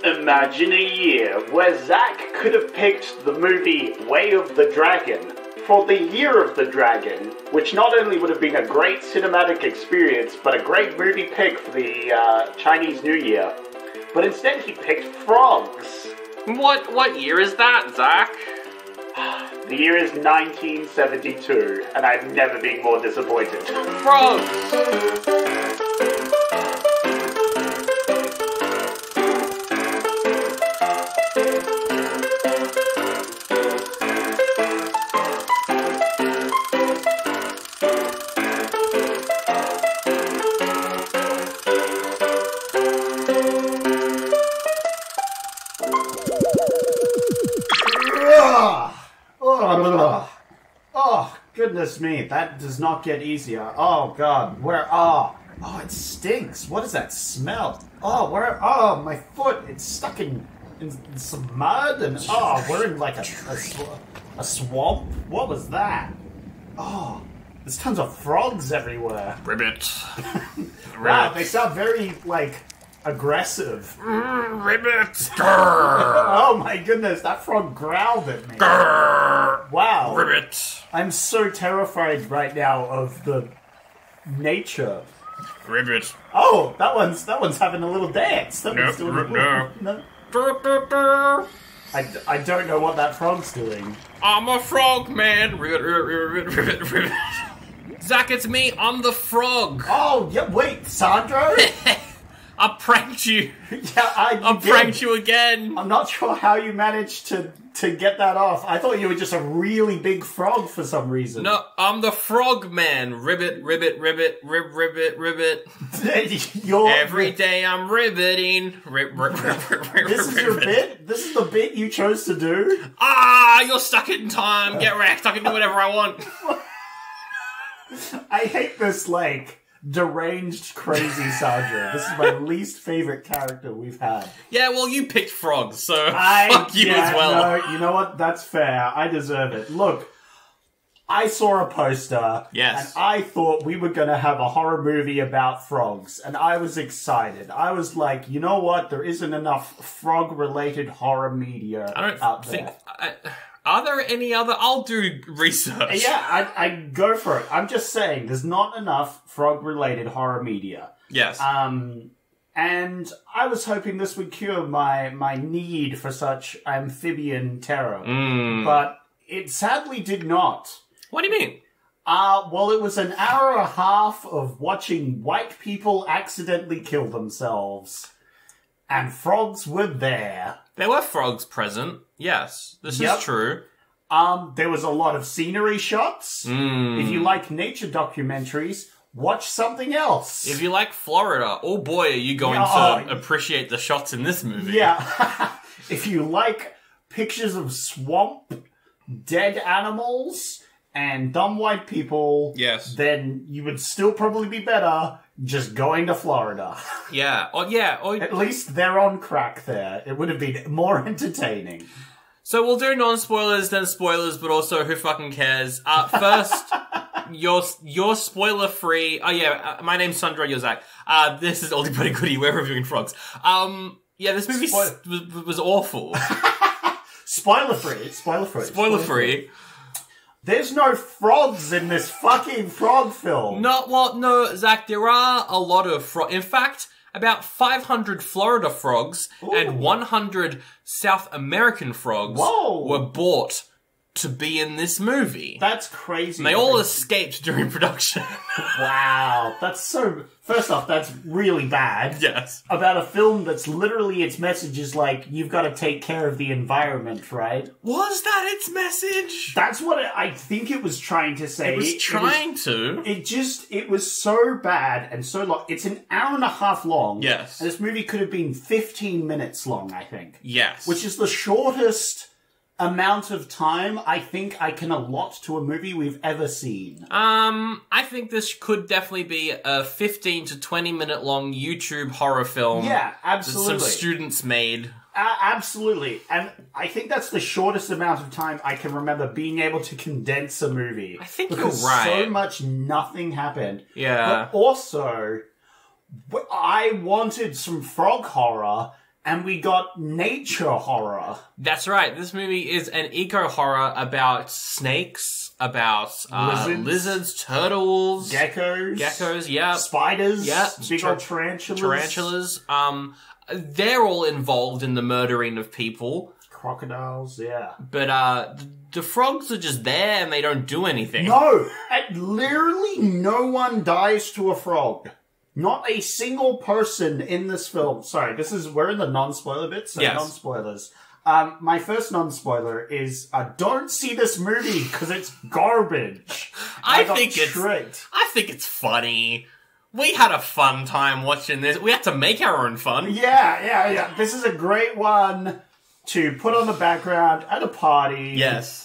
Imagine a year where Zack could have picked the movie Way of the Dragon for the Year of the Dragon, which not only would have been a great cinematic experience, but a great movie pick for the Chinese New Year. But instead he picked frogs. What year is that, Zack? The year is 1972, and I've never been more disappointed. Frogs! Oh, goodness me, that does not get easier. Oh, God, oh, it stinks. What is that smell? Oh, my foot, it's stuck in some mud, and we're in like a swamp? What was that? Oh, there's tons of frogs everywhere. Ribbit. Wow, they sound very, aggressive. Ribbit. Oh my goodness, that frog growled at me. Wow. Ribbit. I'm so terrified right now of the nature. Ribbit. Oh, that one's having a little dance. That one's doing no. I don't know what that frog's doing. I'm a frog man. Ribbit. Zack, it's me. I'm the frog. Oh, yeah, wait, Sandro? I pranked you. Yeah, I pranked you again. I'm not sure how you managed to get that off. I thought you were just a really big frog for some reason. No, I'm the frog man. Ribbit. Every day I'm ribbiting. This is your bit? This is the bit you chose to do? You're stuck in time. Get wrecked. I can do whatever I want. I hate this, deranged, crazy Sandra. This is my least favorite character we've had. Yeah, well, you picked frogs, so fuck you as well. No, you know what? That's fair. I deserve it. Look, I saw a poster, yes, and I thought we were going to have a horror movie about frogs, and I was excited. I was like, you know what? There isn't enough frog-related horror media out there. Are there any other? I'll do research. Yeah, I go for it. I'm just saying, there's not enough frog-related horror media. Yes. And I was hoping this would cure my need for such amphibian terror. But it sadly did not. What do you mean? Well, it was an hour and a half of watching white people accidentally kill themselves. And frogs were there. There were frogs present. Yes, this is true. There was a lot of scenery shots. If you like nature documentaries, watch something else. If you like Florida, oh boy, are you going to appreciate the shots in this movie. Yeah. If you like pictures of swamp, dead animals, and dumb white people, yes, then you would still probably be better just going to Florida. Yeah. At least they're on crack there. It would have been more entertaining. So we'll do non-spoilers, then spoilers, but also who fucking cares? First, you're spoiler-free. Oh yeah, my name's Sandra, you're Zack. This is Oldie Buddy Goodie, we're reviewing frogs. Yeah, this movie was awful. Spoiler-free. Spoiler-free. There's no frogs in this fucking frog film. No, Zack, there are a lot of frogs. In fact, about 500 Florida frogs and 100 South American frogs were bought to be in this movie. That's crazy. And they all escaped during production. Wow. That's so... First off, that's really bad. Yes. About a film that's literally, its message is you've got to take care of the environment, right? Was that its message? That's what I think it was trying to say. It was trying to. It was so bad and so long. It's an hour and a half long. Yes. And this movie could have been 15 minutes long, I think. Yes. Which is the shortest amount of time I think I can allot to a movie we've ever seen. I think this could definitely be a 15 to 20 minute long YouTube horror film. Yeah, absolutely. That some students made. Absolutely. And I think that's the shortest amount of time I can remember being able to condense a movie. I think because you're right. So much nothing happened. Yeah. But also, I wanted some frog horror, And we got nature horror. That's right. This movie is an eco-horror about snakes, about lizards, turtles, Geckos, yeah. spiders, yeah. big old tarantulas. They're all involved in the murdering of people. Crocodiles, yeah. But the frogs are just there and they don't do anything. No! Literally no one dies to a frog. Not a single person in this film. Sorry, we're in the non-spoiler bit, so yes. non-spoilers. My first non-spoiler is, don't see this movie because it's garbage. I think it's funny. We had a fun time watching this. We had to make our own fun. Yeah. This is a great one to put on the background at a party. Yes.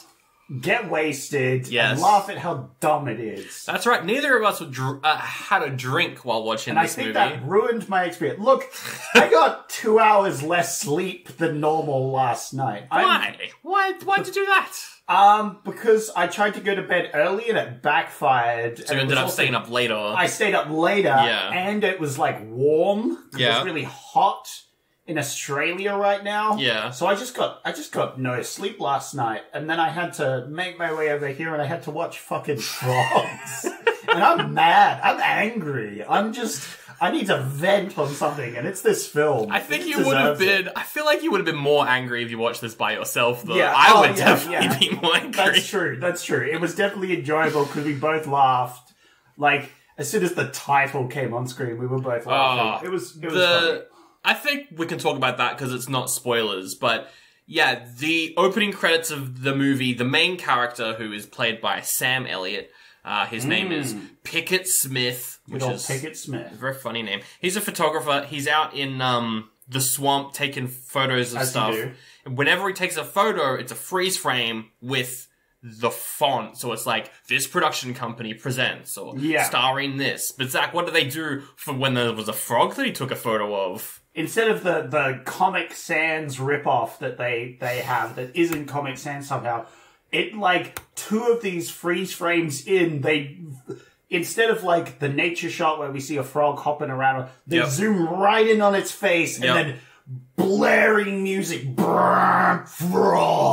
Get wasted and laugh at how dumb it is. That's right. Neither of us had a drink while watching this movie. And I think that ruined my experience. Look, I got 2 hours less sleep than normal last night. Why? Why'd you do that? Because I tried to go to bed early and it backfired. So you ended up staying up later. I stayed up later, and it was like warm. It was really hot in Australia right now. Yeah. So I just got no sleep last night, and then I had to make my way over here, and I had to watch fucking frogs. And I'm mad. I'm angry. I need to vent on something, and it's this film. I think you would have been. I feel like you would have been more angry if you watched this by yourself, though. Yeah. I would definitely be more angry. That's true. It was definitely enjoyable because we both laughed. Like, as soon as the title came on screen, we were both laughing. It was funny. I think we can talk about that because it's not spoilers, but yeah, the opening credits of the movie, the main character, who is played by Sam Elliott, his name is Pickett Smith, which is Pickett Smith. A very funny name. He's a photographer. He's out in the swamp taking photos of stuff. And whenever he takes a photo, it's a freeze frame with the font. So it's like, this production company presents, or starring this. But Zach, what do they do for when there was a frog that he took a photo of? Instead of the Comic Sans ripoff that they have that isn't Comic Sans somehow, it, like, two of these freeze frames in, instead of, like, the nature shot where we see a frog hopping around, they zoom right in on its face, and then blaring music. Frogs.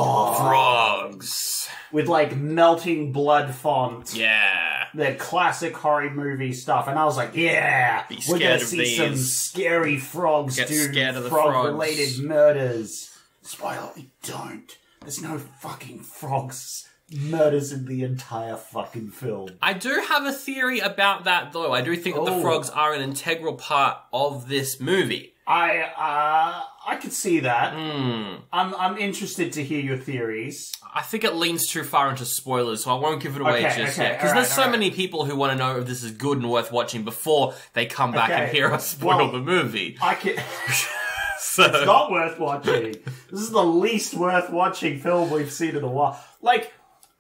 With, like, melting blood font. Yeah. The classic horror movie stuff. And I was like, we're gonna see some scary frogs do frog-related murders. Spoiler, we don't. There's no fucking frogs murders in the entire fucking film. I do have a theory about that, though. I do think that the frogs are an integral part of this movie. I could see that. I'm interested to hear your theories. I think it leans too far into spoilers, so I won't give it away just yet. Because there's so many people who want to know if this is good and worth watching before they come back and hear us spoil the movie. It's not worth watching. This is the least worth watching film we've seen in a while. Like,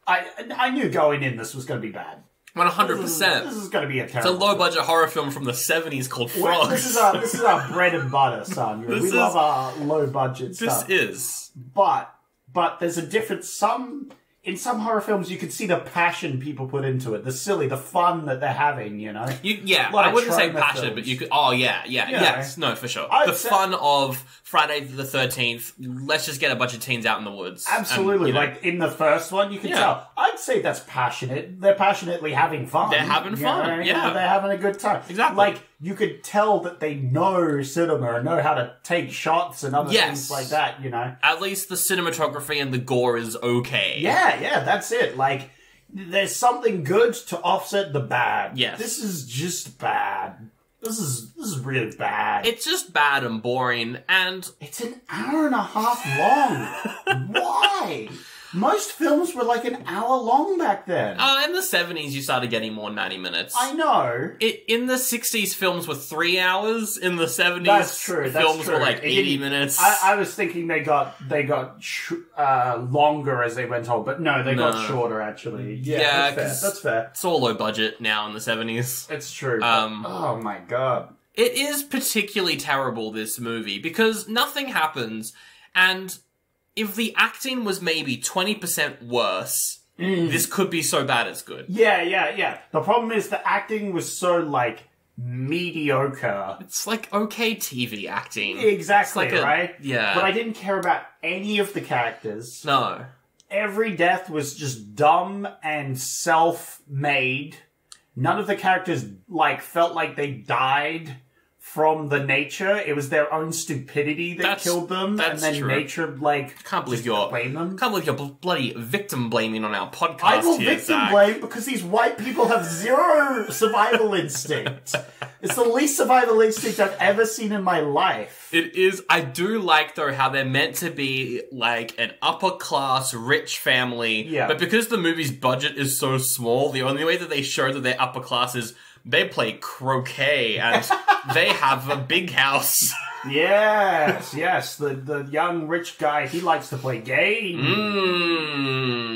I knew going in this was going to be bad. 100%. This is going to be a terrible. It's a low-budget horror film from the 70s called Frogs. This is our bread and butter, son. We love our low-budget stuff. This is. But there's a difference. In some horror films, you can see the passion people put into it. The fun that they're having, you know? I wouldn't say passion, but you could... Oh, yes. No, for sure. Fun of Friday the 13th, let's just get a bunch of teens out in the woods. Absolutely. And, like, in the first one, you can tell. I'd say that's passionate. They're passionately having fun. They're having fun, They're having a good time. Exactly. Like, you could tell that they know cinema and know how to take shots and other things like that, you know? At least the cinematography and the gore is okay. Yeah, that's it. Like, there's something good to offset the bad. Yes. This is just bad. This is really bad. It's just bad and boring, and... It's an hour and a half long. Why? Most films were like an hour long back then. In the 70s, you started getting more 90 minutes. I know. In the 60s, films were 3 hours. In the 70s, that's true. Films were like 80 minutes. I was thinking they got longer as they went on, but no, they got shorter, actually. Yeah, that's fair. It's all low budget now in the 70s. It's true. Oh my god. It is particularly terrible, this movie, because nothing happens, and... If the acting was maybe 20% worse, this could be so bad it's good. Yeah. The problem is the acting was so, like, mediocre. It's like okay TV acting. Exactly, It's like right? Yeah. But I didn't care about any of the characters. No. Every death was just dumb and self-made. None of the characters, felt like they died from the nature. It was their own stupidity that killed them. That's and then true. nature, Can't believe blame them. Can't believe you're bloody victim blaming on our podcast. I will here, victim Zach. blame because these white people have zero survival instinct. It's the least survival instinct I've ever seen in my life. It is. I do like, though, how they're meant to be like an upper class, rich family. Yeah. But because the movie's budget is so small, the only way that they show that they're upper class is they play croquet and they have a big house. Yes. The young rich guy, he likes to play games.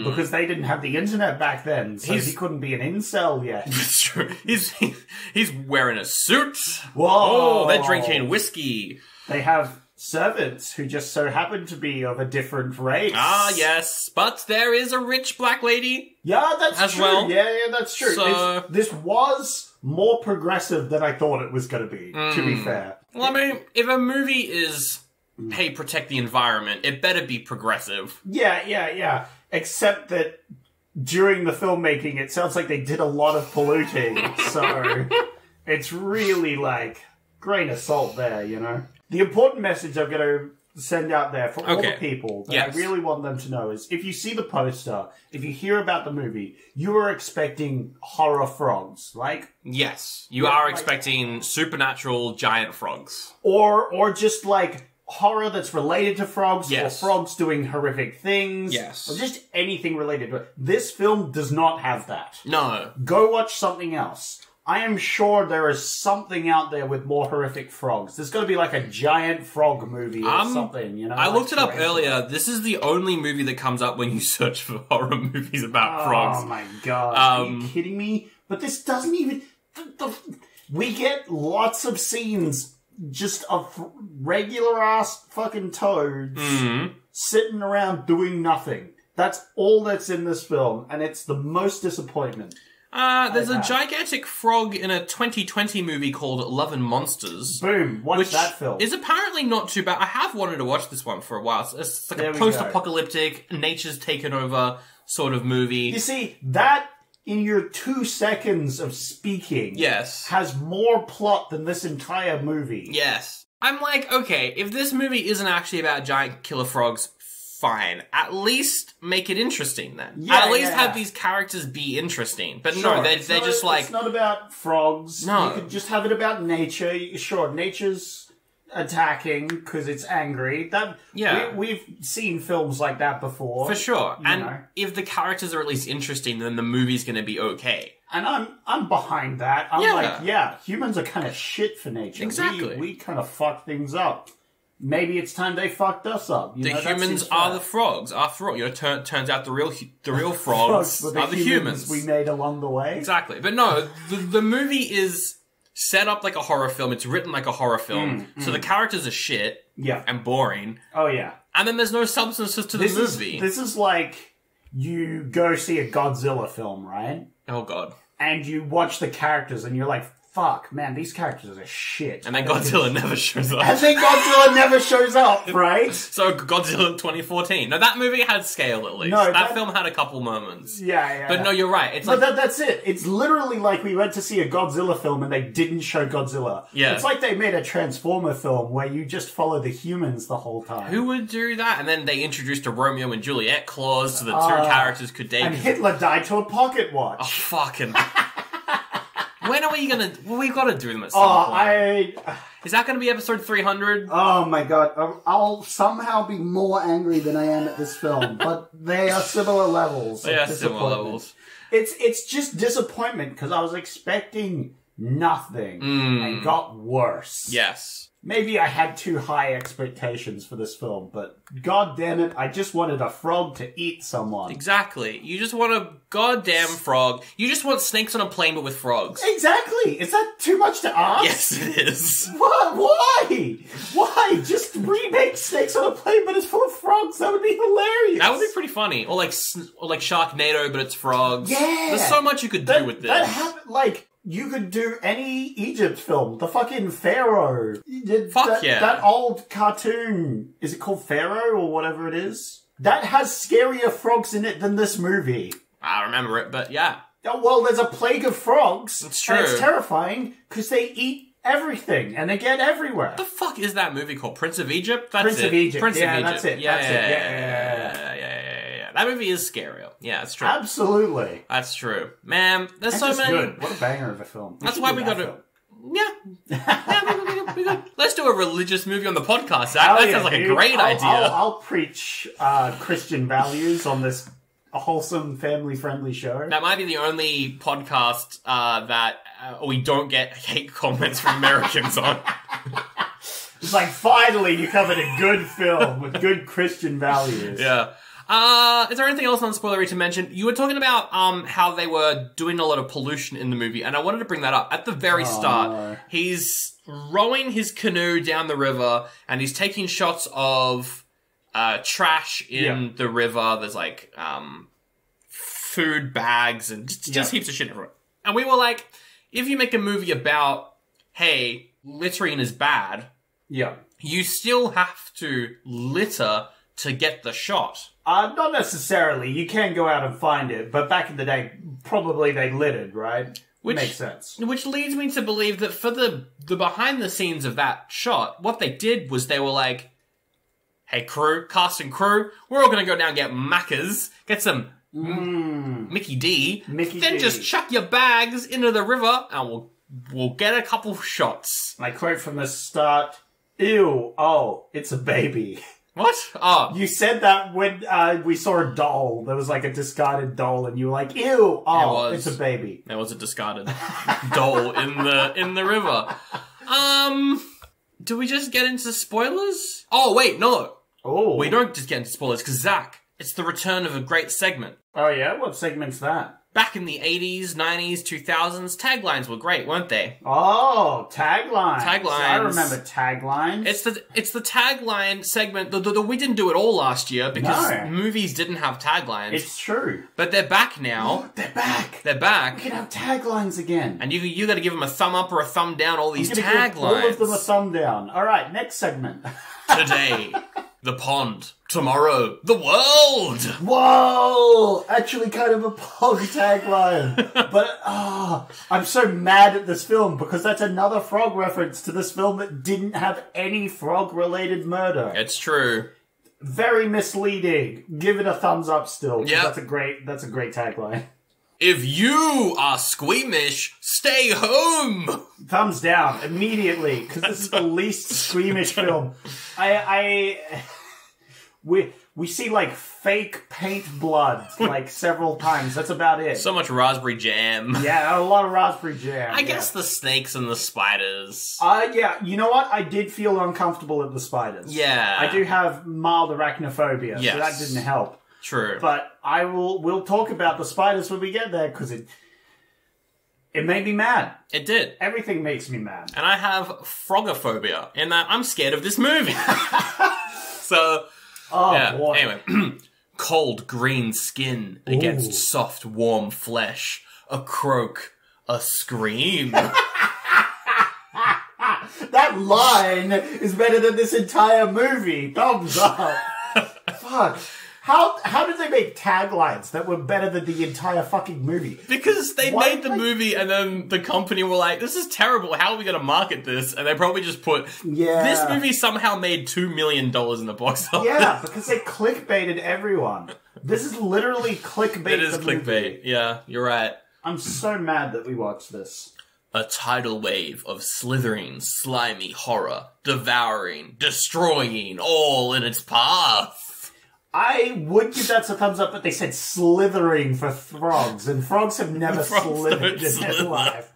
Because they didn't have the internet back then, so he couldn't be an incel yet. That's true. He's wearing a suit. Whoa! Oh, they're drinking whiskey. They have servants who just so happen to be of a different race. Ah, yes. But there is a rich black lady. Yeah, that's as true. well. Yeah, this true. So- This was more progressive than I thought it was going to be, to be fair. Well, I mean, if a movie is, hey, protect the environment, it better be progressive. Yeah. Except that during the filmmaking, it sounds like they did a lot of polluting, so it's really grain of salt there, you know? The important message I'm going to send out there for all the people that I really want them to know is if you see the poster, if you hear about the movie, you are expecting horror frogs, Yes, you are expecting supernatural giant frogs. or just horror that's related to frogs, or Yes. frogs doing horrific things, Yes. or just anything related to it. This film does not have that. No. Go watch something else. I am sure there is something out there with more horrific frogs. There's got to be a giant frog movie or something, you know? I looked it up earlier. This is the only movie that comes up when you search for horror movies about frogs. Oh my god. Are you kidding me? But this doesn't even... we get lots of scenes just of regular-ass fucking toads sitting around doing nothing. That's all that's in this film, and it's the most disappointment. There's a gigantic frog in a 2020 movie called Love and Monsters. Boom, watch that film. Is apparently not too bad. I have wanted to watch this one for a while. It's like There a we post-apocalyptic, nature's taken over sort of movie. You see, that in your 2 seconds of speaking has more plot than this entire movie. Yes. I'm like, okay, if this movie isn't actually about giant killer frogs, fine. At least make it interesting then. Yeah, At least have these characters be interesting. But no, they're just It's not about frogs. No. You could just have it about nature. Sure, nature's attacking because it's angry. We've seen films like that before. For sure. You And know. if the characters are at least interesting, then the movie's going to be okay. And I'm behind that. I'm humans are kind of shit for nature. Exactly. We kind of fuck things up. Maybe it's time they fucked us up. The humans are the frogs. After all, turns out the real frogs were are the humans. we made along the way. Exactly. But no, the movie is set up like a horror film. It's written like a horror film. So the characters are shit and boring. Oh, yeah. And then there's no substances to the movie. This is like you go see a Godzilla film, right? Oh, God. And you watch the characters and you're like, fuck, man, these characters are shit. And then Godzilla never shows up. And then Godzilla never shows up, right? So Godzilla 2014. No, that movie had scale at least. No, that film had a couple moments. Yeah. But no, you're right. It's But like that's it. It's literally like we went to see a Godzilla film and they didn't show Godzilla. Yeah. It's like they made a Transformer film where you just follow the humans the whole time. who would do that? And then they introduced a Romeo and Juliet clause so the two characters could date. And Hitler died to a pocket watch. Oh, fucking... When are we gonna... Well, we've got to do them at some point. Is that going to be episode 300? Oh my god. I'll somehow be more angry than I am at this film, but they are similar levels. They are similar levels. It's just disappointment because I was expecting nothing and got worse. Yes. Maybe I had too high expectations for this film, but god damn it, I just wanted a frog to eat someone. Exactly. You just want a goddamn frog. You just want snakes on a plane but with frogs. Exactly! Is that too much to ask? Yes, it is. What? Why? Why? Just remake Snakes on a Plane, but it's full of frogs. That would be hilarious. That would be pretty funny. Or like Sharknado, but it's frogs. Yeah. There's so much you could do with this. That happened, You could do any Egypt film. The fucking Pharaoh. Fuck yeah. That old cartoon. Is it called Pharaoh or whatever it is? That has scarier frogs in it than this movie. I remember it, but yeah. Oh, well, there's a plague of frogs. It's true. And it's terrifying because they eat everything and they get everywhere. What the fuck is that movie called? Prince of Egypt? That's Prince it. of Egypt. Prince Yeah, of Egypt. that's it. Yeah, That's yeah, it. yeah. That movie is scary. Yeah, it's true. Absolutely. That's true. Man, there's so That's many. good. What a banger of a film. That's why we got to. Yeah, we good. Let's do a religious movie on the podcast, Zach. That sounds like a great idea. I'll preach Christian values on this wholesome, family-friendly show. That might be the only podcast that we don't get hate comments from Americans on. It's like, finally, you covered a good film with good Christian values. Yeah. Is there anything else non-spoilery to mention? You were talking about how they were doing a lot of pollution in the movie, and I wanted to bring that up. At the very start, no. he's rowing his canoe down the river, and he's taking shots of trash in the river. There's like food bags and just heaps of shit everywhere. And we were like, if you make a movie about, hey, littering is bad, you still have to litter to get the shot. Not necessarily. You can go out and find it, but back in the day, probably they littered, right? Which makes sense. Which leads me to believe that for the behind the scenes of that shot, what they did was they were like, hey crew, cast and crew, we're all going to go down and get Maccas, get some Mickey D, then just chuck your bags into the river and we'll get a couple shots. My quote from the start, ew, oh, it's a baby. What? Oh. You said that when we saw a doll. There was like a discarded doll and you were like, ew, oh, it's a baby. There was a discarded doll in the river. Do we just get into spoilers? Oh, wait, no. Oh. We don't just get into spoilers because, Zach, it's the return of a great segment. Oh, yeah? What segment's that? Back in the 80s, 90s, 2000s, taglines were great, weren't they? Oh, taglines. Taglines. I remember taglines. It's the tagline segment. We didn't do it all last year because movies didn't have taglines. It's true. But they're back now. They're back. They're back. We can have taglines again. And you got to give them a thumb up or a thumb down, all these taglines. Give all of them a thumb down. All right, next segment. Today, the pond. Tomorrow, the world! Whoa! Actually kind of a pog tagline. But, I'm so mad at this film because that's another frog reference to this film that didn't have any frog-related murder. It's true. Very misleading. Give it a thumbs up still. Yeah. That's a great tagline. If you are squeamish, stay home! Thumbs down immediately because this is the least squeamish film. We see, like, fake paint blood, like, several times. That's about it. So much raspberry jam. Yeah, a lot of raspberry jam. I guess the snakes and the spiders. Yeah, you know what? I did feel uncomfortable at the spiders. Yeah. I do have mild arachnophobia, so that didn't help. True. But we'll talk about the spiders when we get there, because it made me mad. It did. Everything makes me mad. And I have frogophobia, in that I'm scared of this movie. So... Oh, yeah. Boy. Anyway, cold green skin against soft warm flesh. A croak, a scream. That line is better than this entire movie. Thumbs up. Fuck. How did they make taglines that were better than the entire fucking movie? Because they made the movie and then the company were like, this is terrible, how are we going to market this? And they probably just put, this movie somehow made $2 million in the box office. Yeah, because they clickbaited everyone. This is literally clickbait. It is clickbait, movie. Yeah, you're right. I'm so mad that we watched this. A tidal wave of slithering, slimy horror, devouring, destroying, all in its path. I would give that a thumbs up, but they said slithering for frogs, and frogs have never slithered in their life.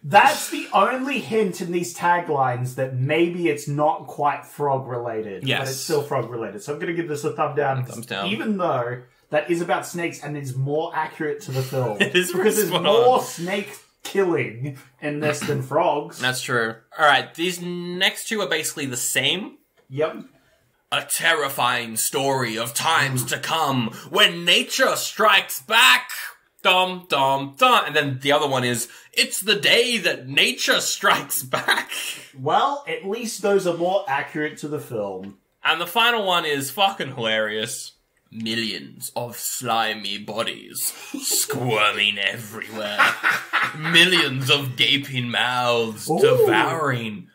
That's the only hint in these taglines that maybe it's not quite frog-related, but it's still frog-related. So I'm going to give this a thumb down. Thumbs down. Even though that is about snakes and is more accurate to the film. It is because there's more snake killing in this than frogs. That's true. Alright, these next two are basically the same. Yep. A terrifying story of times to come when nature strikes back. dum, dum, dum. And then the other one is, it's the day that nature strikes back. Well, at least those are more accurate to the film. And the final one is fucking hilarious. Millions of slimy bodies squirming everywhere. Millions of gaping mouths devouring.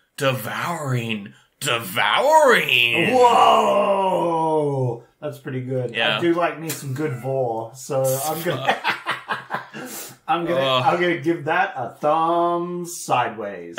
Whoa! That's pretty good. Yeah. I do like me some good vor, so I'm gonna give that a thumb sideways.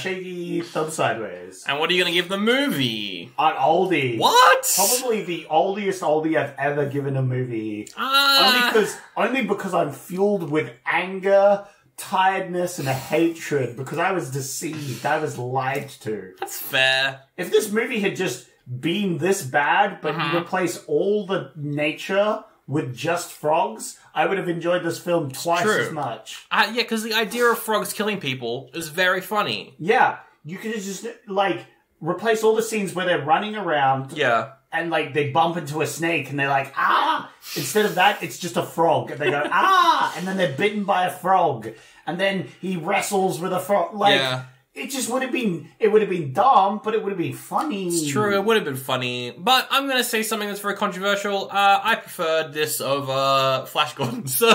Shaky thumb sideways. And what are you gonna give the movie? An oldie. What? Probably the oldest oldie I've ever given a movie. Only because I'm fueled with anger, tiredness, and a hatred because I was deceived. I was lied to. That's fair. If this movie had just been this bad, but replaced all the nature with just frogs, I would have enjoyed this film twice as much. Yeah, because the idea of frogs killing people is very funny. Yeah, you could have just, like, replaced all the scenes where they're running around. Yeah. And, like, they bump into a snake and they're like, ah! Instead of that, it's just a frog. And they go, ah! And then they're bitten by a frog. And then he wrestles with a frog. Like, it just would have been, it would have been dumb, but it would have been funny. It's true, it would have been funny. But I'm going to say something that's very controversial. I preferred this over Flash Gordon, so...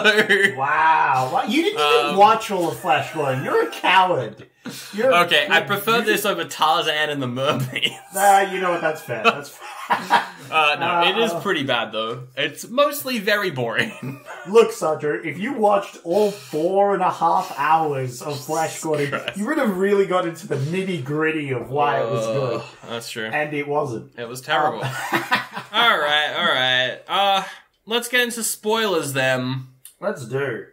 Wow. You didn't even watch all of Flash Gordon. You're a coward. Okay, I prefer this over Tarzan and the Mermaid. You know what, that's fair. That's fair. No, it is pretty bad, though. It's mostly very boring. Look, Sandra, if you watched all 4.5 hours of Flash Gordon, you would have really got into the nitty-gritty of why it was good. That's true. And it wasn't. It was terrible. Alright. Let's get into spoilers, then. Let's do.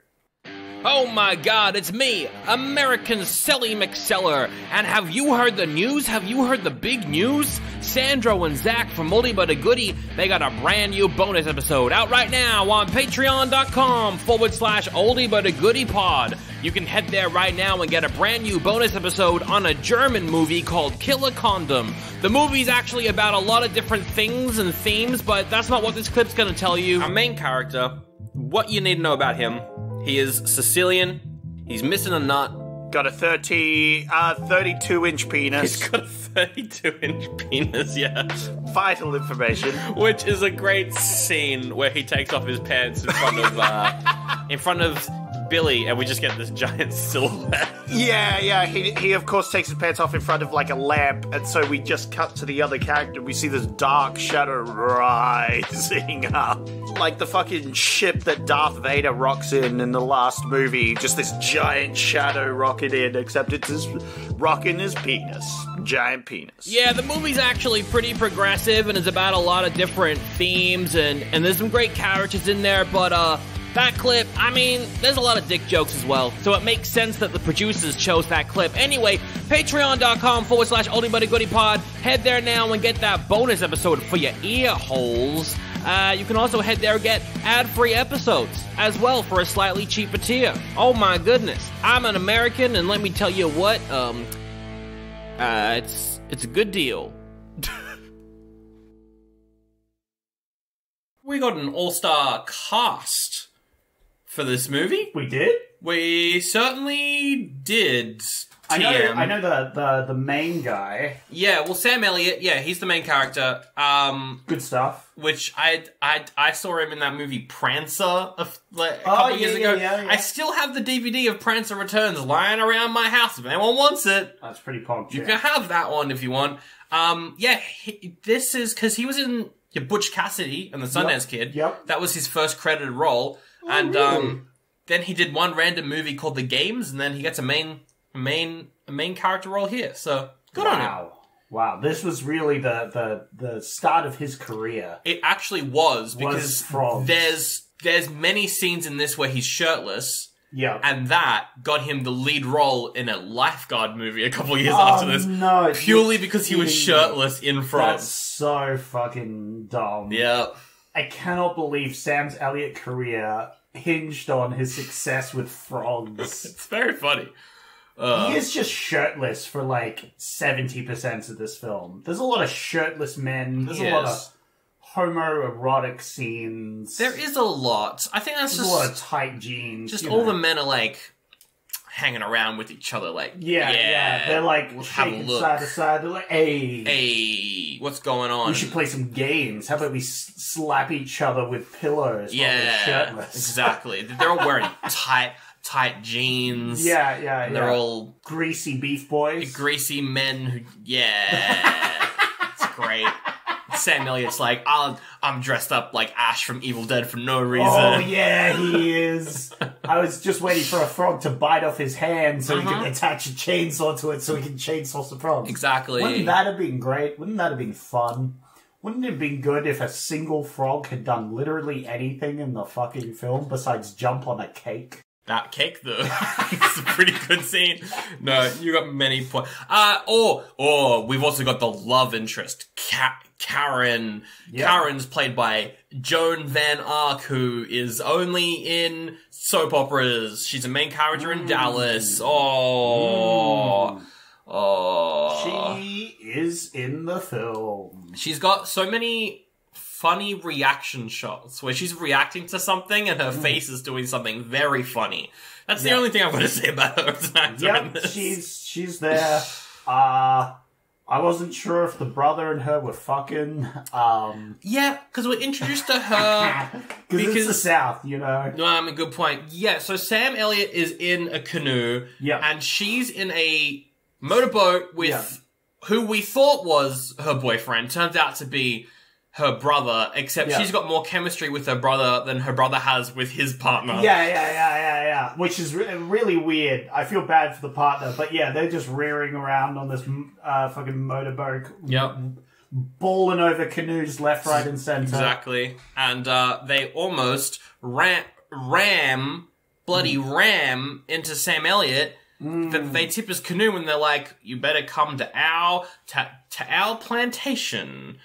Oh my god, it's me, American Sally McSeller. And have you heard the news? Have you heard the big news? Sandro and Zach from Oldie But a Goodie, they got a brand new bonus episode out right now on patreon.com/Oldie But a Goodie pod. You can head there right now and get a brand new bonus episode on a German movie called Kill a Condom. The movie's actually about a lot of different things and themes, but that's not what this clip's gonna tell you. Our main character, what you need to know about him. He is Sicilian. He's missing a nut. Got a 32-inch penis. He's got a 32-inch penis, yeah. Vital information. Which is a great scene where he takes off his pants in front of Billy, and we just get this giant silhouette. Yeah. He of course takes his pants off in front of like a lamp, and so we just cut to the other character. We see this dark shadow rising up, like the fucking ship that Darth Vader rocks in the last movie. Just this giant shadow rocking in, except it's rocking his penis, giant penis. Yeah, the movie's actually pretty progressive and is about a lot of different themes, and there's some great characters in there, but that clip, I mean, there's a lot of dick jokes as well, so it makes sense that the producers chose that clip. Anyway, patreon.com/Oldie But a Goodie pod. Head there now and get that bonus episode for your ear holes. You can also head there and get ad-free episodes as well for a slightly cheaper tier. Oh my goodness, I'm an American, and let me tell you what, it's a good deal. We got an all-star cast for this movie. We did? We certainly did. I know the main guy. Yeah, well, Sam Elliott, yeah, he's the main character. Good stuff. Which I saw him in that movie Prancer a couple years ago. Yeah. I still have the DVD of Prancer Returns lying around my house. If anyone wants it, that's pretty pog. You can have that one if you want. This is because he was in Butch Cassidy and the Sundance Kid. Yep. That was his first credited role. And then he did one random movie called The Games, and then he gets a main character role here. So good on him. Wow, this was really the start of his career. It actually was because there's many scenes in this where he's shirtless. Yeah. And that got him the lead role in a Lifeguard movie a couple years after this. No. Purely because he was shirtless in front. That's so fucking dumb. Yeah. I cannot believe Sam's Elliott career hinged on his success with frogs. It's very funny. He is just shirtless for like 70% of this film. There's a lot of shirtless men. There's a lot of homoerotic scenes. There is a lot. I think that's There's just a lot of tight jeans. just you all know. the men are like hanging around with each other, like Yeah. They're like we'll have a shaking look. side to side. They're like, hey. Hey, what's going on? We should play some games. How about we slap each other with pillows while we're shirtless? exactly. They're all wearing tight jeans. Yeah. They're all greasy beef boys. greasy men who, it's great. Sam Elliott's like, I'm dressed up like Ash from Evil Dead for no reason. Oh, yeah, he is. I was just waiting for a frog to bite off his hand so he can attach a chainsaw to it so he can chainsaw some frogs. Exactly. Wouldn't that have been great? Wouldn't that have been fun? Wouldn't it have been good if a single frog had done literally anything in the fucking film besides jump on a cake? That cake, though. It's a pretty good scene. No, you got many points. Or we've also got the love interest, Karen. Yeah. Karen's played by Joan Van Ark, who is only in soap operas. She's a main character in Dallas. She is in the film. She's got so many funny reaction shots where she's reacting to something and her face is doing something very funny. That's the only thing I'm going to say about her as an actor in this. She's there. I wasn't sure if the brother and her were fucking. Yeah, because we're introduced to her because it's the South, you know. No, I mean, good point. Yeah, so Sam Elliott is in a canoe, and she's in a motorboat with who we thought was her boyfriend. Turns out to be her brother, except she's got more chemistry with her brother than her brother has with his partner. Yeah. Which is really weird. I feel bad for the partner, but yeah, they're just rearing around on this fucking motorboat. Yep. Balling over canoes left, right, and center. Exactly. And they almost ram into Sam Elliott. They tip his canoe and they're like, you better come to our plantation.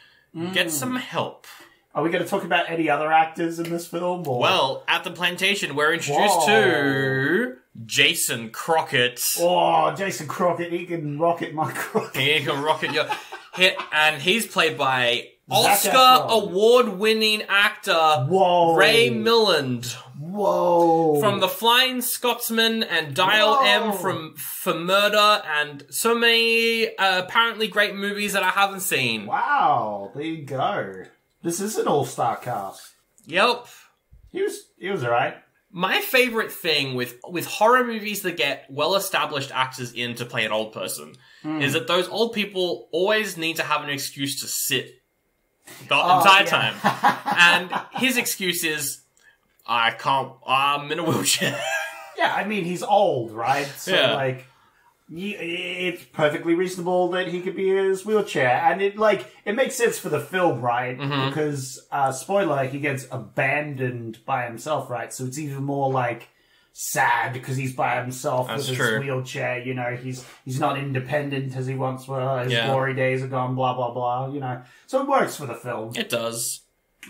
Get some help. Are we going to talk about any other actors in this film? Or? Well, at the plantation, we're introduced to Jason Crockett. Oh, Jason Crockett. He can rocket my Crockett. He can rocket your hit. And he's played by Oscar award-winning actor Ray Milland. Whoa. From The Flying Scotsman and Dial M for Murder and so many apparently great movies that I haven't seen. Wow, there you go. This is an all-star cast. Yep. He was alright. My favorite thing with horror movies that get well-established actors in to play an old person is that those old people always need to have an excuse to sit the entire time. And his excuse is, I'm in a wheelchair. Yeah, I mean, he's old, right? So, it's perfectly reasonable that he could be in his wheelchair. And it makes sense for the film, right? Because, spoiler, he gets abandoned by himself, right? So it's even more, sad because he's by himself with his wheelchair, you know, he's not independent as he once were, his glory days are gone, blah, blah, blah, you know. So it works for the film. It does.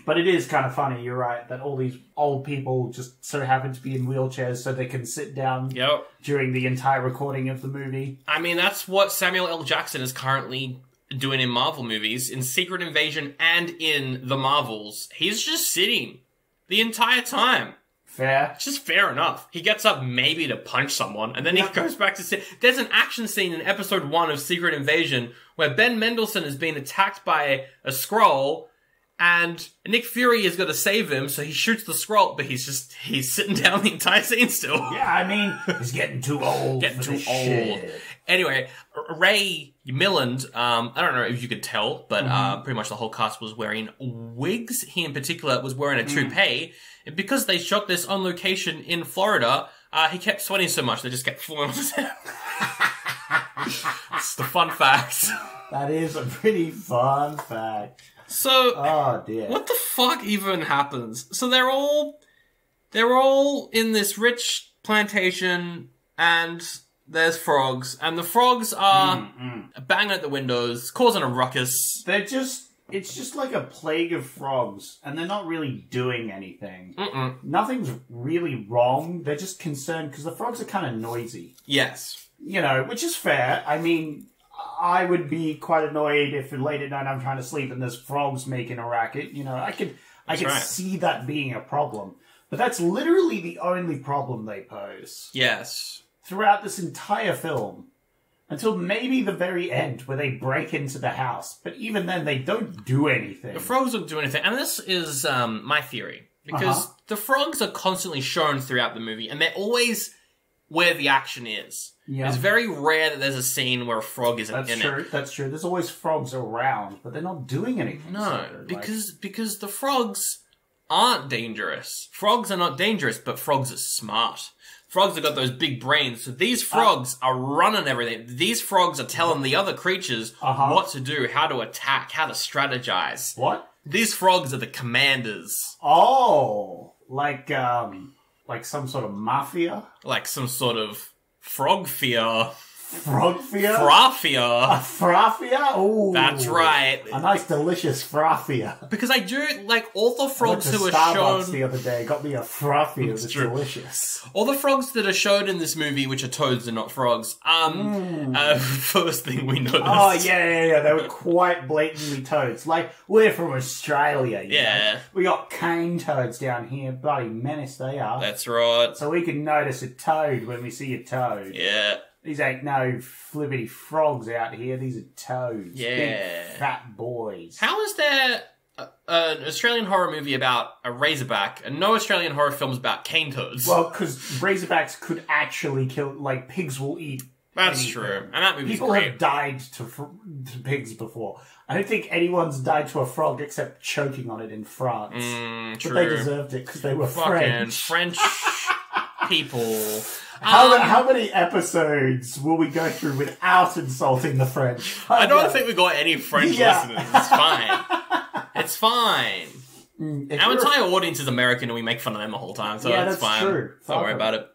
But it is kind of funny, you're right, that all these old people just so happen to be in wheelchairs so they can sit down during the entire recording of the movie. I mean, that's what Samuel L. Jackson is currently doing in Marvel movies, in Secret Invasion and in The Marvels. He's just sitting the entire time. Fair. It's just fair enough. He gets up maybe to punch someone, and then he goes back to sit. There's an action scene in episode 1 of Secret Invasion where Ben Mendelsohn is being attacked by a Skrull, and Nick Fury is going to save him, so he shoots the Skrull, but he's sitting down the entire scene still. Yeah, I mean, he's getting too old. Shit. Anyway, Ray Milland, I don't know if you could tell, but pretty much the whole cast was wearing wigs. He in particular was wearing a toupee, and because they shot this on location in Florida, he kept sweating so much they just kept falling on his head. It's the fun fact. That is a pretty fun fact. So, oh dear, what the fuck even happens? So they're all in this rich plantation, and there's frogs, and the frogs are banging at the windows, causing a ruckus. It's just like a plague of frogs, and they're not really doing anything. Nothing's really wrong. They're just concerned because the frogs are kind of noisy. Yes. You know, which is fair. I mean, I would be quite annoyed if late at night I'm trying to sleep and there's frogs making a racket. You know, I could see that being a problem. But that's literally the only problem they pose. Yes. Throughout this entire film. Until maybe the very end, where they break into the house. But even then, they don't do anything. The frogs don't do anything. And this is my theory. Because the frogs are constantly shown throughout the movie, and they're always where the action is. Yeah. It's very rare that there's a scene where a frog isn't in it. That's true. There's always frogs around, but they're not doing anything. No, because the frogs aren't dangerous. Frogs are not dangerous, but frogs are smart. Frogs have got those big brains, so these frogs are running everything. These frogs are telling the other creatures what to do, how to attack, how to strategize. What? These frogs are the commanders. Oh, like some sort of mafia? Like some sort of frog fear. Frog fear? Fraffia. A fraffia? Ooh. That's right. A nice, delicious fraffia. Because I do, like, all the frogs who are Starbucks shown... the other day, got me a fraffia. It was delicious. All the frogs that are shown in this movie, which are toads and not frogs, first thing we noticed. Oh, yeah. They were quite blatantly toads. Like, we're from Australia, you know? We got cane toads down here. Bloody menace they are. That's right. So we can notice a toad when we see a toad. Yeah. These ain't no flippity frogs out here. These are toads. Yeah. Big, fat boys. How is there an Australian horror movie about a razorback and no Australian horror films about cane toads? Well, because razorbacks could actually kill... Like, pigs will eat... That's anything. true. And that movie's People great. have died to pigs before. I don't think anyone's died to a frog except choking on it in France. True. But they deserved it because they were Fucking French. people... How many episodes will we go through without insulting the French? I don't think we got any French listeners. It's fine. It's fine. Our entire audience is American and we make fun of them the whole time, so it's fine. True. Don't worry about it.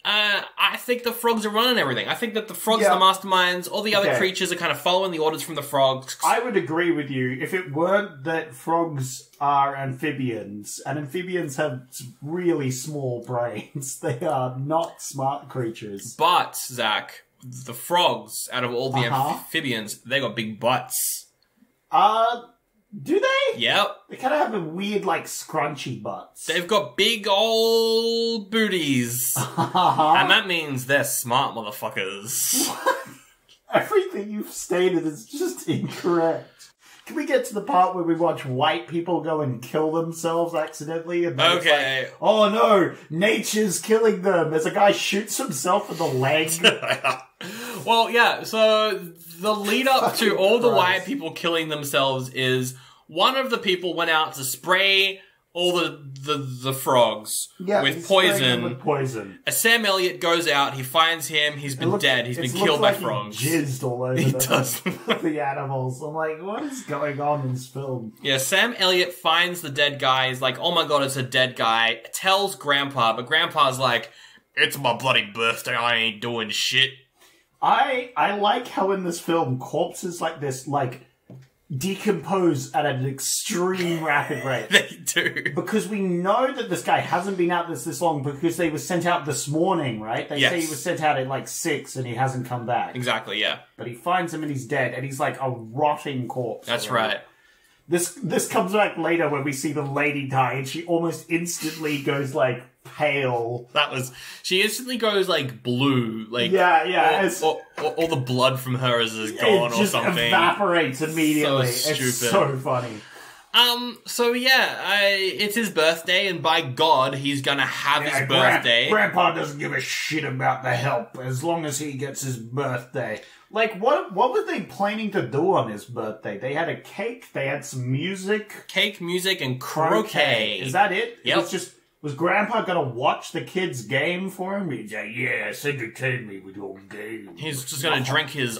I think the frogs are running everything. I think that the frogs are the masterminds. All the other creatures are kind of following the orders from the frogs. I would agree with you if it weren't that frogs are amphibians, and amphibians have really small brains. They are not smart creatures. But, Zach, the frogs, out of all the amphibians, they got big butts. Do they? Yep. They kind of have a weird, like, scrunchy butts. They've got big old booties. And that means they're smart motherfuckers. Everything you've stated is just incorrect. Can we get to the part where we watch white people go and kill themselves accidentally? And then it's like, oh no, nature's killing them. As a guy shoots himself in the leg. Well, yeah, so the lead up to all the white people killing themselves is one of the people went out to spray all the frogs with poison. Sam Elliott goes out, he finds him, he's been dead, he's been killed by frogs. He jizzed all over the animals. I'm like, what is going on in this film? Yeah, Sam Elliott finds the dead guy, he's like, oh my god, it's a dead guy, tells Grandpa, but Grandpa's like, it's my bloody birthday, I ain't doing shit. I like how in this film, corpses like this, like, decompose at an extreme rapid rate. They do. Because we know that this guy hasn't been out this long because they were sent out this morning, right? They say he was sent out at like 6 and he hasn't come back. Exactly, yeah. But he finds him and he's dead and he's like a rotting corpse. That's right. This comes back later when we see the lady die and she almost instantly goes like pale. She instantly goes like blue, like all the blood from her is gone or something. It just evaporates immediately. So stupid. It's so funny. It's his birthday, and by God, he's gonna have his birthday. Grandpa doesn't give a shit about the help as long as he gets his birthday. Like, what were they planning to do on his birthday? They had a cake, they had some music. Cake, music, and croquet. Is that it? Yep. Was Grandpa gonna watch the kids' game for him? He's like, yeah, entertain me with your game. He's just gonna drink his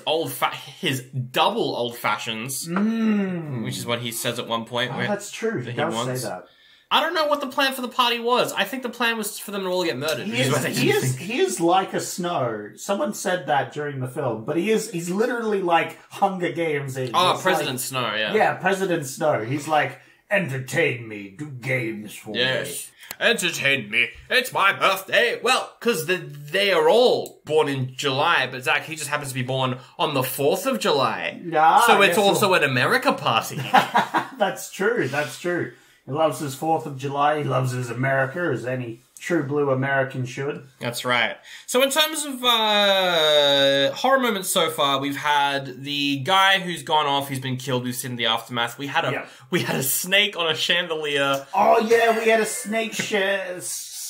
double old fashions, which is what he says at one point. Oh, that's true. He does say that. I don't know what the plan for the party was. I think the plan was for them to all get murdered. He is like a Snow. Someone said that during the film, but he's literally like Hunger Games. Oh, President Snow, yeah. Yeah, President Snow. He's like, entertain me, do games for me. Yes. Entertain me. It's my birthday. Well, because they are all born in July, but Zach, he just happens to be born on the 4th of July. So it's also an America party. That's true, that's true. He loves his 4th of July, he loves his America, as any true blue American should. That's right. So in terms of horror moments so far, we've had the guy who's gone off, he's been killed, we've seen the aftermath. We had a snake on a chandelier. Oh yeah, we had a snake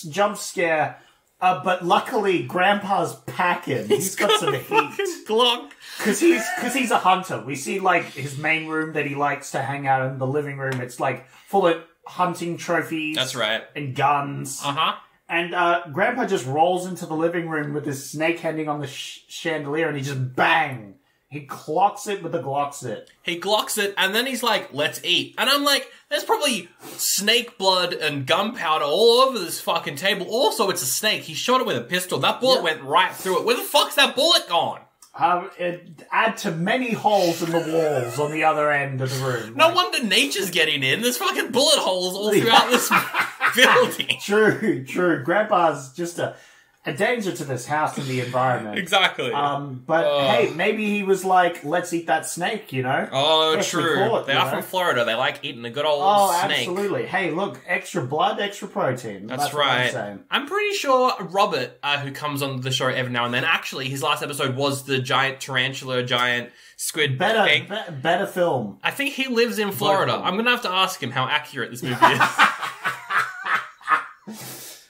jump scare. But luckily, Grandpa's packing. He's got some heat. Glock. Because he's a hunter. We see, like, his main room that he likes to hang out in, the living room. It's, like, full of hunting trophies. That's right. And guns. Uh-huh. And Grandpa just rolls into the living room with his snake hanging on the chandelier, and he just bang! He clocks it with a Glocksit. He glocks it, and then he's like, let's eat. And I'm like, there's probably snake blood and gunpowder all over this fucking table. Also, it's a snake. He shot it with a pistol. That bullet went right through it. Where the fuck's that bullet gone? It add to many holes in the walls on the other end of the room. No wonder nature's getting in. There's fucking bullet holes all throughout this building. True. Grandpa's just a danger to this house and the environment. Exactly. But hey, maybe he was like, let's eat that snake, you know? Oh, Yes, we true. caught, They you are know? from Florida. They like eating a good old snake. Absolutely. Hey, look, extra blood, extra protein. That's what I'm right. saying. I'm pretty sure Robert, who comes on the show every now and then, actually, his last episode was the giant tarantula, giant squid thing. Better film. I think he lives in Florida. I'm going to have to ask him how accurate this movie is.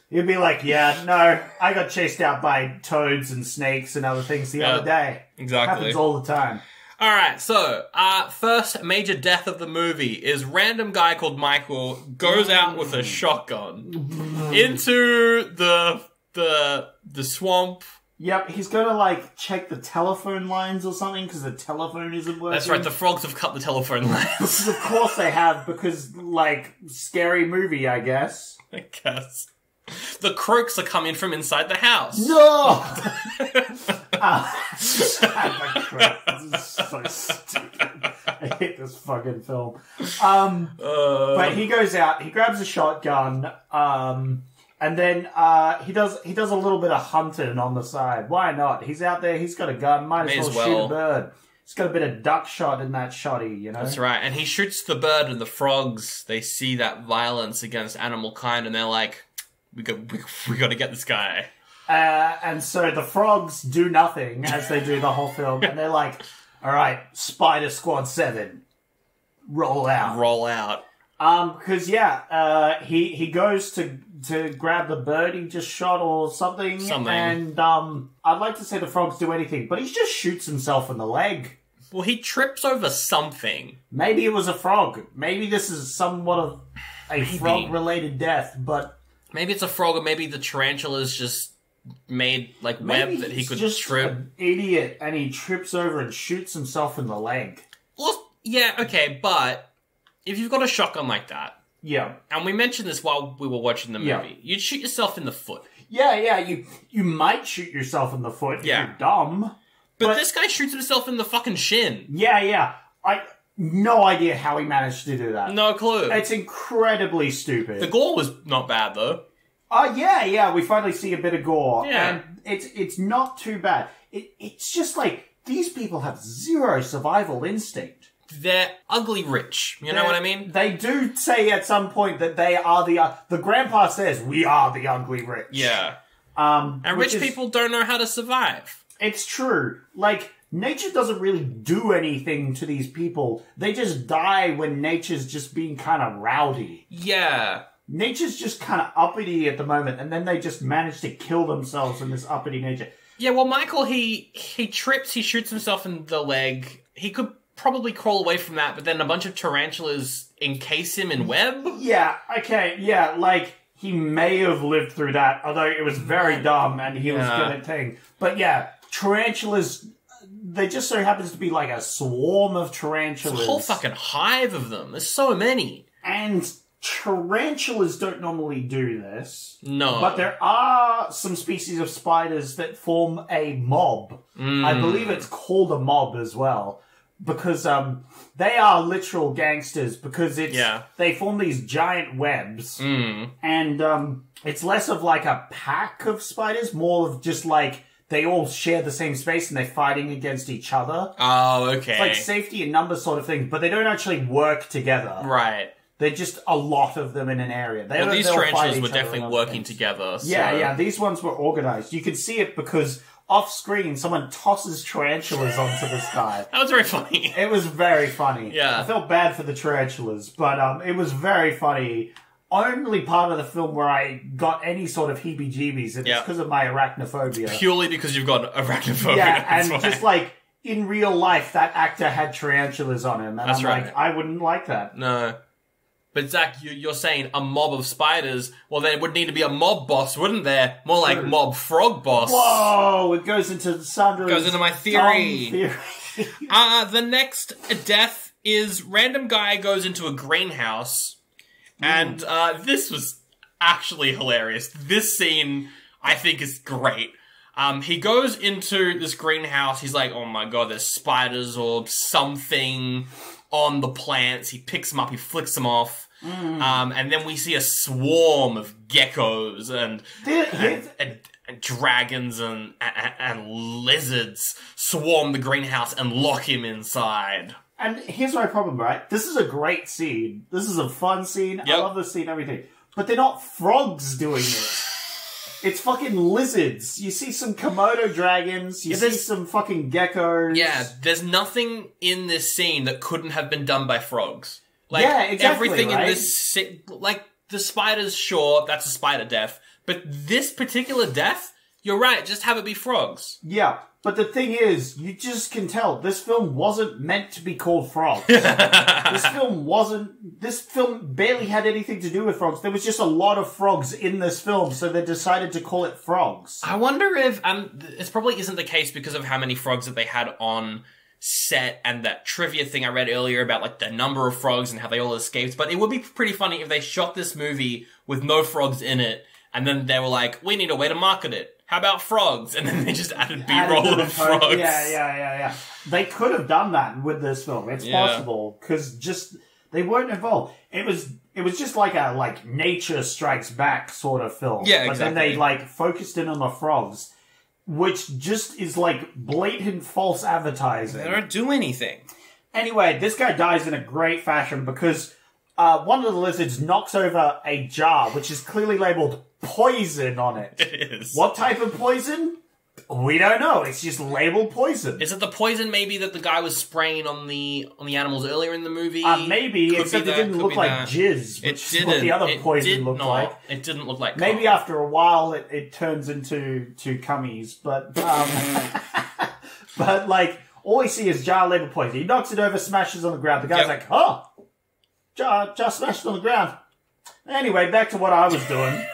You'd be like, yeah, no, I got chased out by toads and snakes and other things the other day. Exactly. Happens all the time. Alright, so, first major death of the movie is random guy called Michael goes out with a shotgun into the swamp. Yep, he's gonna, like, check the telephone lines or something, because the telephone isn't working. That's right, the frogs have cut the telephone lines. Because of course they have, because, like, scary movie, I guess. I guess. The croaks are coming from inside the house. No! This is so stupid. I hate this fucking film. But he goes out, he grabs a shotgun, and then he does a little bit of hunting on the side. Why not? He's out there, he's got a gun, might as well shoot a bird. He's got a bit of duck shot in that shotty, you know? That's right, and he shoots the bird, and the frogs, they see that violence against animal kind, and they're like, we got to get this guy. And so the frogs do nothing as they do the whole film, and they're like, all right, Spider Squad 7, roll out. Roll out. Because, he goes to grab the bird he just shot or something. And I'd like to say the frogs do anything, but he just shoots himself in the leg. Well, he trips over something. Maybe it was a frog. Maybe this is somewhat of a frog-related death, but... Maybe it's a frog, or maybe the tarantula's just made, like, web that he could just trip. An idiot, and he trips over and shoots himself in the leg. Well, yeah, okay, but if you've got a shotgun like that, yeah, and we mentioned this while we were watching the movie, you'd shoot yourself in the foot. Yeah, you might shoot yourself in the foot if you're dumb. But this guy shoots himself in the fucking shin. Yeah. No idea how he managed to do that. No clue. It's incredibly stupid. The gore was not bad, though. Yeah, we finally see a bit of gore. Yeah. And it's not too bad. It's just like, these people have zero survival instinct. They're ugly rich. You know what I mean? They do say at some point that they are the grandpa says, we are the ugly rich. Yeah. And rich people don't know how to survive. It's true. Like, nature doesn't really do anything to these people. They just die when nature's just being kind of rowdy. Yeah. Nature's just kind of uppity at the moment, and then they just manage to kill themselves in this uppity nature. Yeah, well, Michael, he trips, he shoots himself in the leg. He could probably crawl away from that, but then a bunch of tarantulas encase him in web? Yeah, okay, yeah, like, he may have lived through that, although it was very dumb, and he was good at thing. But yeah, tarantulas... There just so happens to be like a swarm of tarantulas. It's a whole fucking hive of them. There's so many. And tarantulas don't normally do this. No. But there are some species of spiders that form a mob. I believe it's called a mob as well. because they are literal gangsters because they form these giant webs and it's less of like a pack of spiders, more of just like they all share the same space and they're fighting against each other. Oh, okay. It's like safety in numbers sort of thing, but they don't actually work together. Right. They're just a lot of them in an area. These tarantulas were definitely working together. So. Yeah, these ones were organized. You can see it because off screen, someone tosses tarantulas onto the sky. That was very funny. It was very funny. Yeah. I felt bad for the tarantulas, but it was very funny. Only part of the film where I got any sort of heebie-jeebies, and it's because of my arachnophobia. Purely because you've got arachnophobia. Yeah, and just like, in real life, that actor had tarantulas on him, and I'm like, I wouldn't like that. No. But Zach, you're saying a mob of spiders, well there would need to be a mob boss, wouldn't there? More like mob frog boss. Whoa! It goes into Sandra's goes into my theory. theory. The next death is random guy goes into a greenhouse. And this was actually hilarious. This scene, I think, is great. He goes into this greenhouse. He's like, oh my god, there's spiders or something on the plants. He picks them up. He flicks them off. And then we see a swarm of geckos and dragons and lizards swarm the greenhouse and lock him inside. And here's my problem, right? This is a great scene. This is a fun scene. Yep. I love this scene, everything. But they're not frogs doing it. It's fucking lizards. You see some Komodo dragons. You see some fucking geckos. Yeah, there's nothing in this scene that couldn't have been done by frogs. Like, yeah, exactly, everything right? in this... Like, the spiders, sure, that's a spider death. But this particular death, you're right, just have it be frogs. Yeah, but the thing is, you just can tell, this film wasn't meant to be called Frogs. This film barely had anything to do with frogs. There was just a lot of frogs in this film, so they decided to call it Frogs. I wonder if, this probably isn't the case because of how many frogs that they had on set and that trivia thing I read earlier about like the number of frogs and how they all escaped, but it would be pretty funny if they shot this movie with no frogs in it, and then they were like, we need a way to market it. How about frogs? And then they just added B-roll of frogs. Yeah. They could have done that with this film. It's possible, because just, they weren't involved. It was just like a, Nature Strikes Back sort of film. Yeah, but exactly. then they, focused in on the frogs, which just is, blatant false advertising. They don't do anything. Anyway, this guy dies in a great fashion because one of the lizards knocks over a jar, which is clearly labeled poison on it. It is. What type of poison? We don't know. It's just labeled poison. Is it the poison maybe that the guy was spraying on the animals earlier in the movie? Maybe, except it didn't look like jizz, which is what the other poison looked like. It didn't look like maybe after a while it turns into cummies, but but all we see is jar labeled poison. He knocks it over, smashes on the ground. The guy's like, oh, jar smashed on the ground. Anyway, back to what I was doing.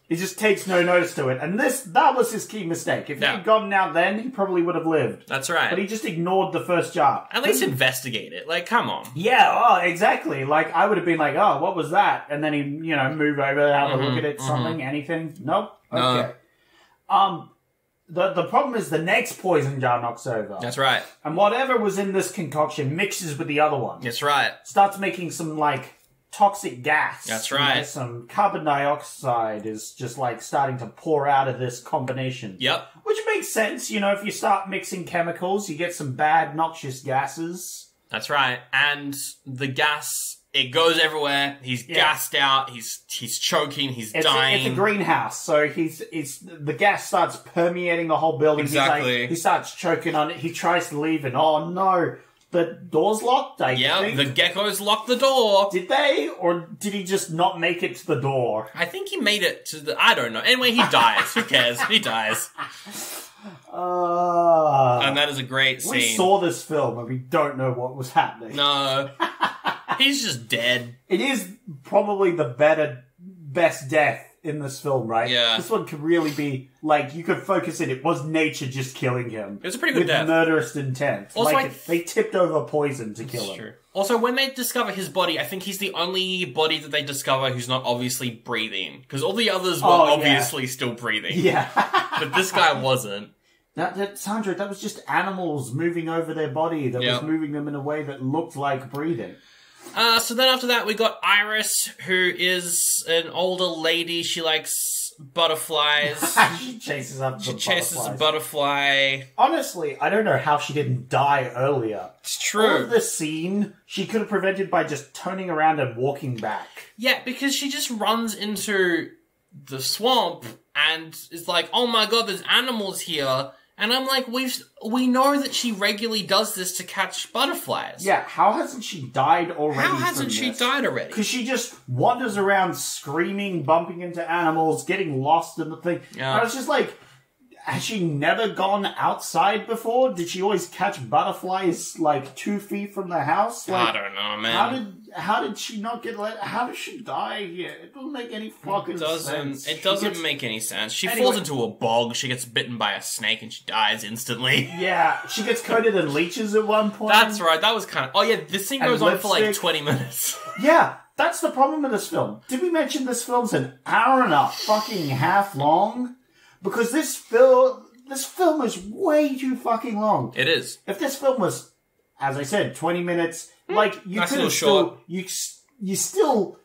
He just takes no notice to it. And that was his key mistake. If he had gotten out then, he probably would have lived. That's right. But he just ignored the first jar. At least investigate it. Come on. Yeah, exactly. I would have been like, oh, what was that? And then he'd, move over, have a look at it, something, anything. Nope. Okay. No. The problem is the next poison jar knocks over. That's right. And whatever was in this concoction mixes with the other one. That's right. Starts making some, toxic gas. That's right. Some carbon dioxide is just starting to pour out of this combination. Yep. Which makes sense, if you start mixing chemicals, you get some bad, noxious gases. That's right. And the gas, it goes everywhere. He's gassed out. He's choking. He's dying. It's a greenhouse, so the gas starts permeating the whole building. Exactly. He starts choking on it. He tries to leave, and oh no. The door's locked, I think. The geckos locked the door. Did they? Or did he just not make it to the door? I think he made it to the... I don't know. Anyway, he dies. Who cares? He dies. And that is a great scene. We saw this film and we don't know what was happening. No. He's just dead. It is probably the best death in this film, right? Yeah. This one could really be, you could focus it was nature just killing him. It was a pretty good death. With murderous intent. Also, they tipped over poison to kill him. True. Also, when they discover his body, I think he's the only body that they discover who's not obviously breathing. Because all the others were obviously still breathing. Yeah. But this guy wasn't. Sandra, that was just animals moving over their body that was moving them in a way that looked like breathing. So then after that, we got Iris, who is an older lady. She likes butterflies. She chases up the chases a butterflies. butterfly. Honestly, I don't know how she didn't die earlier. It's true. All of this scene, she could have prevented by just turning around and walking back. Yeah, because she just runs into the swamp and is like, oh my god, there's animals here. And I'm like, we know that she regularly does this to catch butterflies. Yeah, how hasn't she died already? How hasn't she died already? Because she just wanders around screaming, bumping into animals, getting lost in the thing. Yeah. I was just like, has she never gone outside before? Did she always catch butterflies like 2 feet from the house? Like, I don't know, man. How did she not get let? How did she die here? It doesn't make any fucking sense. It doesn't make any sense. She falls into a bog, she gets bitten by a snake, and she dies instantly. Yeah, she gets coated in leeches at one point. That's right, that was kind of... Oh yeah, this thing goes on for like 20 minutes. Yeah, that's the problem with this film. Did we mention this film's an hour and a fucking half long? Because this film is way too fucking long. It is. If this film was, as I said, 20 minutes, like, you could have short. you still...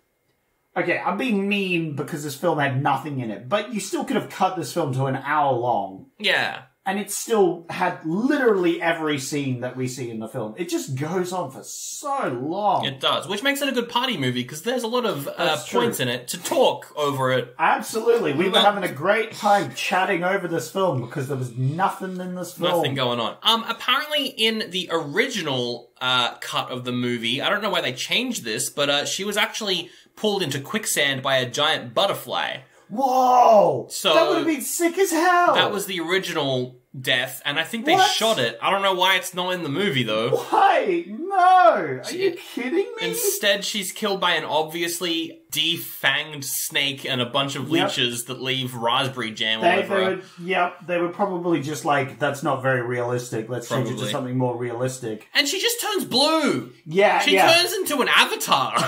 Okay, I'm being mean because this film had nothing in it, but you still could have cut this film to an hour long. Yeah. And it still had literally every scene that we see in the film. It just goes on for so long. It does, which makes it a good party movie because there's a lot of points in it to talk over it. Absolutely. We were having a great time chatting over this film because there was nothing in this film. Nothing going on. Apparently in the original cut of the movie, I don't know why they changed this, but she was actually pulled into quicksand by a giant butterfly. Whoa! So that would have been sick as hell! That was the original death, and I think they shot it. I don't know why it's not in the movie, though. Why? No! Are you kidding me? Instead, she's killed by an obviously defanged snake and a bunch of leeches that leave raspberry jam all over her. They were probably just like, that's not very realistic. Let's change it to something more realistic. And she just turns blue! Yeah, She turns into an avatar!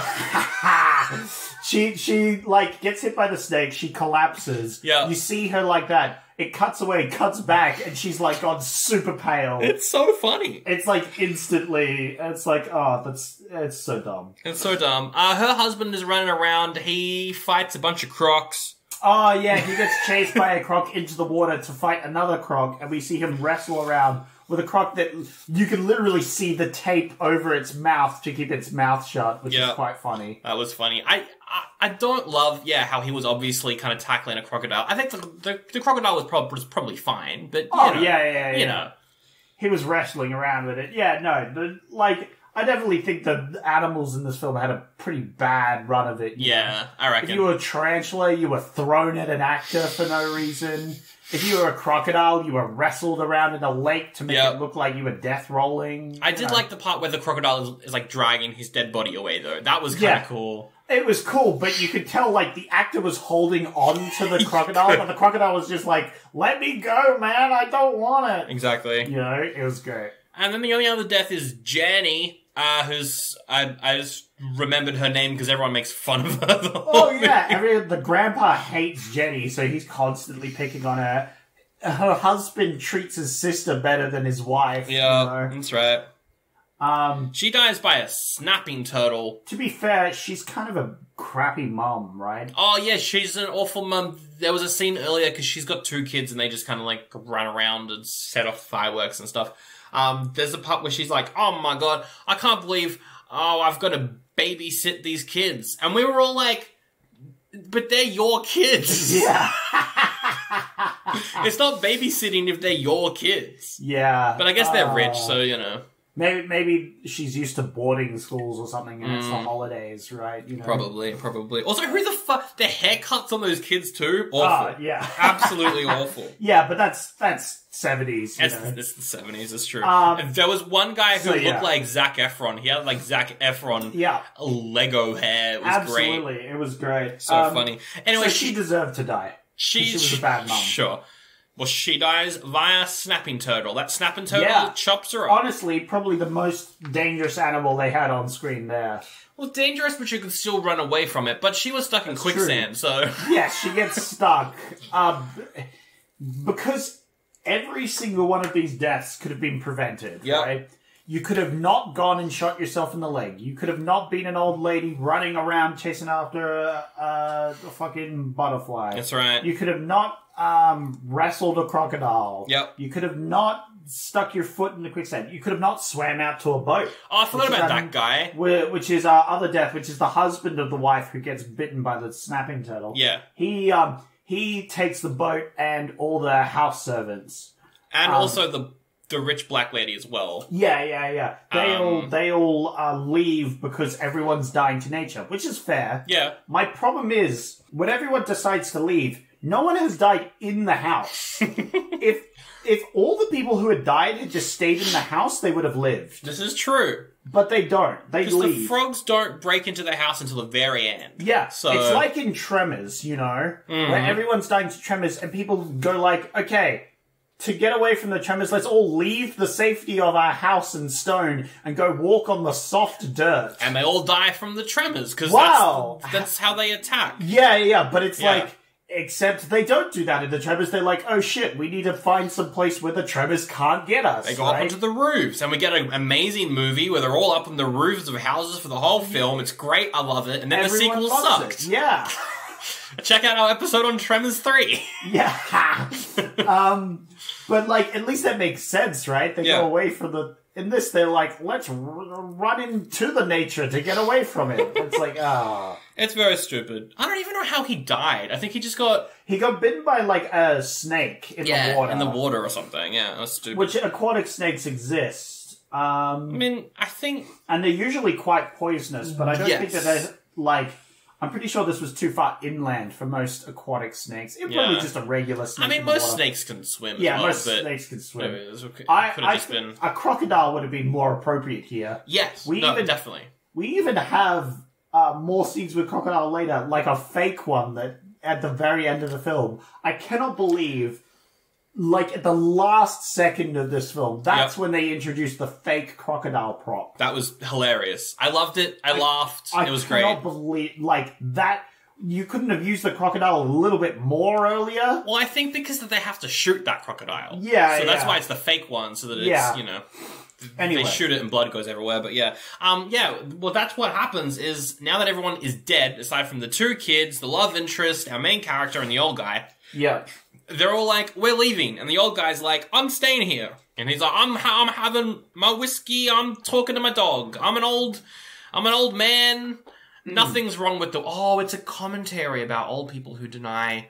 She like gets hit by the snake, she collapses. Yeah. You see her like that. It cuts away, cuts back, and she's like gone super pale. It's so funny. It's like instantly. It's like, it's so dumb. It's so dumb. Her husband is running around. He fights a bunch of crocs. Oh yeah, he gets chased by a croc into the water to fight another croc, and we see him wrestle around with a croc that you can literally see the tape over its mouth to keep its mouth shut, which is quite funny. That was funny. I don't love, how he was obviously kind of tackling a crocodile. I think the crocodile was probably fine, but you know. He was wrestling around with it. Yeah, no, I definitely think the animals in this film had a pretty bad run of it. Yeah, I reckon. If you were a tarantula, you were thrown at an actor for no reason. If you were a crocodile, you were wrestled around in a lake to make it look like you were death rolling. I did like the part where the crocodile is like dragging his dead body away, though. That was kind of cool. It was cool, but you could tell, like, the actor was holding on to the crocodile, but the crocodile was just like, let me go, man, I don't want it. Exactly. You know, it was great. And then the only other death is Jenny, who's... I just remembered her name because everyone makes fun of her the whole movie. The grandpa hates Jenny, so he's constantly picking on her. Her husband treats his sister better than his wife. Yeah, you know? That's right. She dies by a snapping turtle. To be fair, she's kind of a crappy mum, right? Oh, yeah, she's an awful mum. There was a scene earlier because she's got 2 kids and they just kind of like run around and set off fireworks and stuff. There's a part where she's like, oh my god, I can't believe, I've got to babysit these kids. And we were all like, but they're your kids. Yeah. It's not babysitting if they're your kids. Yeah. But I guess they're rich, so, you know. Maybe she's used to boarding schools or something, and it's the holidays, right? You know? Probably. Also, who the fuck... The haircuts on those kids, too? Awful. Yeah. Absolutely awful. Yeah, but that's 70s, It's the 70s, it's true. There was one guy who looked like Zac Efron. He had, like, Zac Efron Lego hair. It was great. Absolutely. It was great. So funny. Anyway, so she deserved to die. She was a bad mum. Sure. Well, she dies via snapping turtle. That snapping turtle chops her up. Honestly, probably the most dangerous animal they had on screen there. Well, dangerous, but you could still run away from it. But she was stuck in quicksand, so... Yes, she gets stuck. Because every single one of these deaths could have been prevented, Yep. right? You could have not gone and shot yourself in the leg. You could have not been an old lady running around chasing after a fucking butterfly. That's right. You could have not wrestled a crocodile. Yep. You could have not stuck your foot in the quicksand. You could have not swam out to a boat. Oh, I forgot about that guy. Which is our other death, which is the husband of the wife who gets bitten by the snapping turtle. Yeah. He takes the boat and all the house servants. And also the rich black lady as well. Yeah. They all leave because everyone's dying to nature, which is fair. Yeah. My problem is, when everyone decides to leave, no one has died in the house. If all the people who had died had just stayed in the house, they would have lived. This is true. But they don't. They Because leave. the frogs don't break into the house until the very end. Yeah, So it's like in Tremors, where everyone's dying to Tremors, and people go like, okay, to get away from the Tremors, let's all leave the safety of our house and stone and go walk on the soft dirt. And they all die from the tremors, because that's how they attack. Yeah, but it's Yeah. like, except they don't do that in the Tremors. They're like, oh shit, we need to find some place where the Tremors can't get us. They go up onto the roofs, and we get an amazing movie where they're all up on the roofs of houses for the whole film. It's great, I love it. And then Everyone the sequel loves sucked. it. Yeah. Check out our episode on Tremors 3. Yeah. But, like, at least that makes sense, right? They go away from the... In this, they're like, let's run into the nature to get away from it. It's like, It's very stupid. I don't even know how he died. I think he just got... He got bitten by, like, a snake in the water. in the water or something. Yeah, that's stupid. Which aquatic snakes exist. I mean, I think... And they're usually quite poisonous, but I don't think that they're, like... I'm pretty sure this was too far inland for most aquatic snakes. It's probably just a regular snake. I mean, most snakes can swim. Yeah, as well, most but snakes can swim. Could have just been... A crocodile would have been more appropriate here. Yes, definitely. We even have more scenes with crocodile later, like a fake one that at the very end of the film. I cannot believe, like at the last second of this film, that's when they introduced the fake crocodile prop. That was hilarious. I loved it. I laughed. It was great. I cannot believe, like, that... You couldn't have used the crocodile a little bit more earlier? Well, I think because they have to shoot that crocodile. Yeah, So that's why it's the fake one, so that it's, Anyway. they shoot it and blood goes everywhere, but well, that's what happens is, now that everyone is dead, aside from the two kids, the love interest, our main character, and the old guy, Yeah. they're all like, we're leaving, and the old guy's like, I'm staying here. And he's like, I'm having my whiskey, I'm talking to my dog, I'm an old man, nothing's wrong with it's a commentary about old people who deny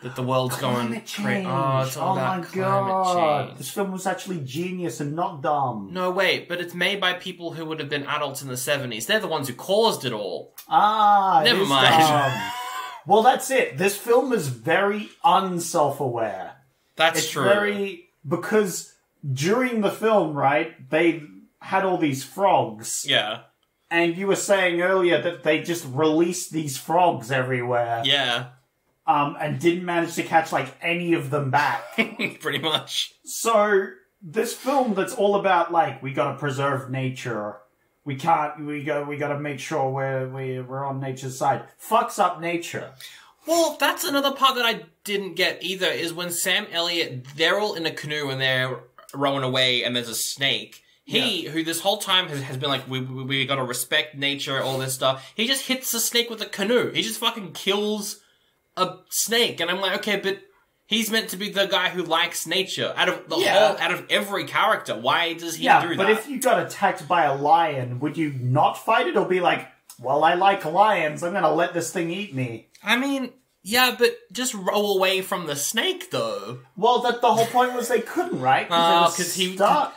that the world's Climate change. it's all about my climate god. change. This film was actually genius and not dumb. No, wait, but it's made by people who would have been adults in the 70s. They're the ones who caused it all. Never mind. Dumb. Well, that's it. This film is very unself-aware. That's true. Because during the film, right, they had all these frogs. Yeah. And you were saying earlier that they just released these frogs everywhere. Yeah. And didn't manage to catch, like, any of them back. Pretty much. So, this film that's all about, like, we gotta preserve nature. We gotta make sure we're on nature's side. Fucks up nature. Well, that's another part that I didn't get either, is when Sam Elliott, they're all in a canoe and they're rowing away and there's a snake. Who this whole time has been like, we gotta respect nature, all this stuff. He just hits the snake with a canoe. He just fucking kills a snake. And I'm like, okay, but he's meant to be the guy who likes nature. Out of every character, why does he do that? But if you got attacked by a lion, would you not fight it or be like, well, I like lions, I'm gonna let this thing eat me? I mean, yeah, but just roll away from the snake, though. Well, the whole point was they couldn't, right? Because he was stuck.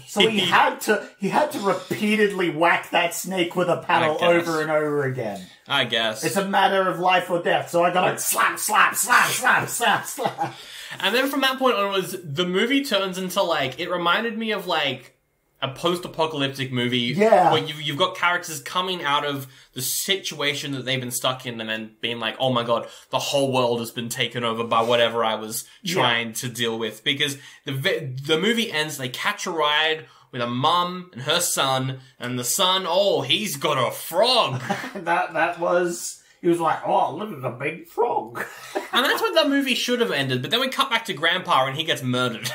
So he had to repeatedly whack that snake with a paddle over and over again. I guess. It's a matter of life or death, so I gotta slap, slap, slap, slap, slap, slap. And then from that point onwards, the movie turns into, like, it reminded me of, like, a post-apocalyptic movie where you've got characters coming out of the situation that they've been stuck in and then being like, oh my god, the whole world has been taken over by whatever I was trying to deal with. Because the movie ends, they catch a ride with a mum and her son, and the son, he's got a frog. that was... He was like, oh, look at the big frog. And that's what that movie should have ended, but then we cut back to Grandpa and he gets murdered.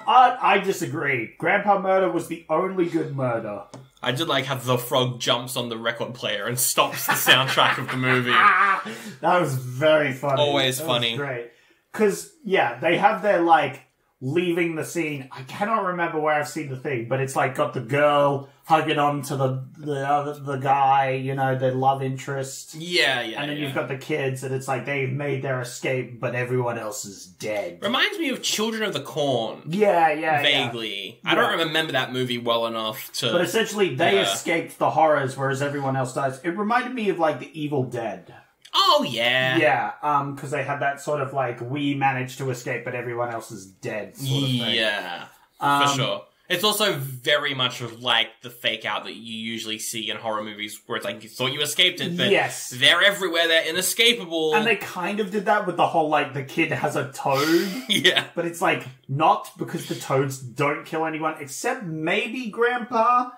I disagree. Grandpa Murder was the only good murder. I did like how the frog jumps on the record player and stops the soundtrack of the movie. That was very funny. Always that funny. Was great. Because, yeah, they have their, like, leaving the scene. I cannot remember where I've seen the thing, but it's, like, got the girl hugging on to the guy, you know, their love interest. Yeah. And then you've got the kids, and it's like they've made their escape, but everyone else is dead. Reminds me of Children of the Corn. Yeah. Vaguely. I don't remember that movie well enough to... But essentially, they escaped the horrors, whereas everyone else dies. It reminded me of, like, The Evil Dead. Oh, yeah. Yeah, because they had that sort of, like, we managed to escape, but everyone else is dead sort of thing. Yeah, for sure. It's also very much like the fake out that you usually see in horror movies where it's like you thought you escaped it, but they're everywhere, they're inescapable. And they kind of did that with the whole, like, the kid has a toad. Yeah. But it's, like, not because the toads don't kill anyone, except maybe Grandpa.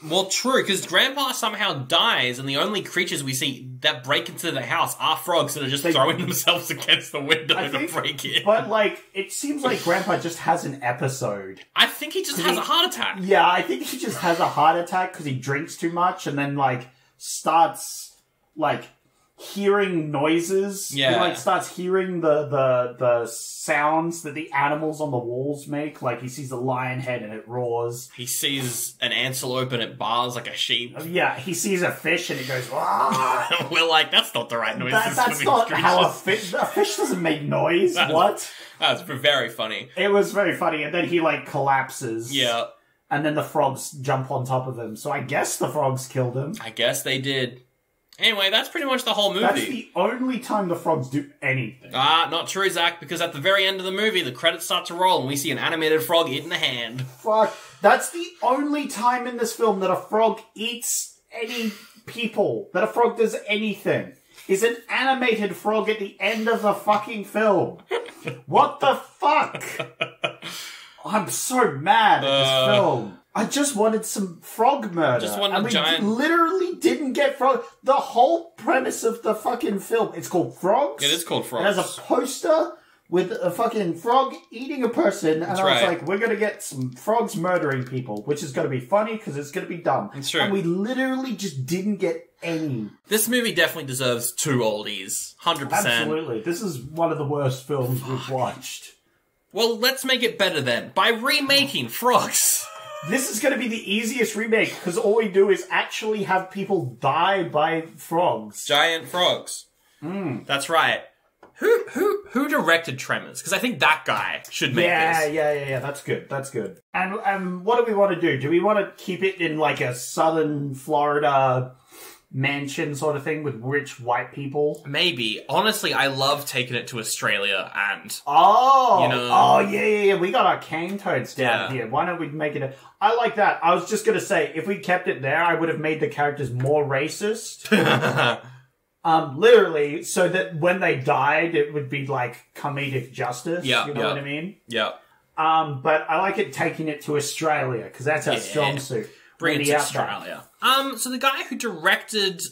Well, true, because Grandpa somehow dies, and the only creatures we see that break into the house are frogs that are just throwing themselves against the window to break in. But, like, it seems like Grandpa just has an episode. I think he just has a heart attack. Yeah, I think he just has a heart attack because he drinks too much and then, like, starts, like, hearing noises. Yeah. He, like, starts hearing the sounds that the animals on the walls make. Like, he sees a lion head and it roars. He sees an antelope and it bars like a sheep. Yeah, he sees a fish and it goes, "Wah!" We're like, that's not the right noise. That's not how a fish doesn't make noise. What? That's very funny. It was very funny. And then he, like, collapses. Yeah. And then the frogs jump on top of him. So I guess the frogs killed him. I guess they did. Anyway, that's pretty much the whole movie. That's the only time the frogs do anything. Not true, Zach, because at the very end of the movie, the credits start to roll and we see an animated frog eating a hand. Fuck. That's the only time in this film that a frog eats any people. That a frog does anything. Is an animated frog at the end of the fucking film. What the fuck? I'm so mad at this film. I just wanted some frog murder. Just wanted giant... literally didn't get frog. The whole premise of the fucking film, it's called Frogs. It is called Frogs. It has a poster with a fucking frog eating a person, and I was like, we're going to get some frogs murdering people, which is going to be funny because it's going to be dumb. It's true. And we literally just didn't get any. This movie definitely deserves 2 oldies. 100%. Absolutely. This is one of the worst films we've watched. Well, let's make it better then, by remaking Frogs. This is going to be the easiest remake, because all we do is actually have people die by frogs. Giant frogs. That's right. Who directed Tremors? Because I think that guy should make this. Yeah. That's good. And what do we want to do? Do we want to keep it in, like, a southern Florida mansion sort of thing with rich white people? Maybe. Honestly, I love taking it to Australia and... Oh! You know... Oh, yeah. We got our cane toads down here. Why don't we make it I like that. I was just going to say, if we kept it there, I would have made the characters more racist. Literally, so that when they died, it would be like comedic justice. You know what I mean? Yeah. But I like it taking it to Australia, because that's our strong suit. Bring it to Australia. So the guy who directed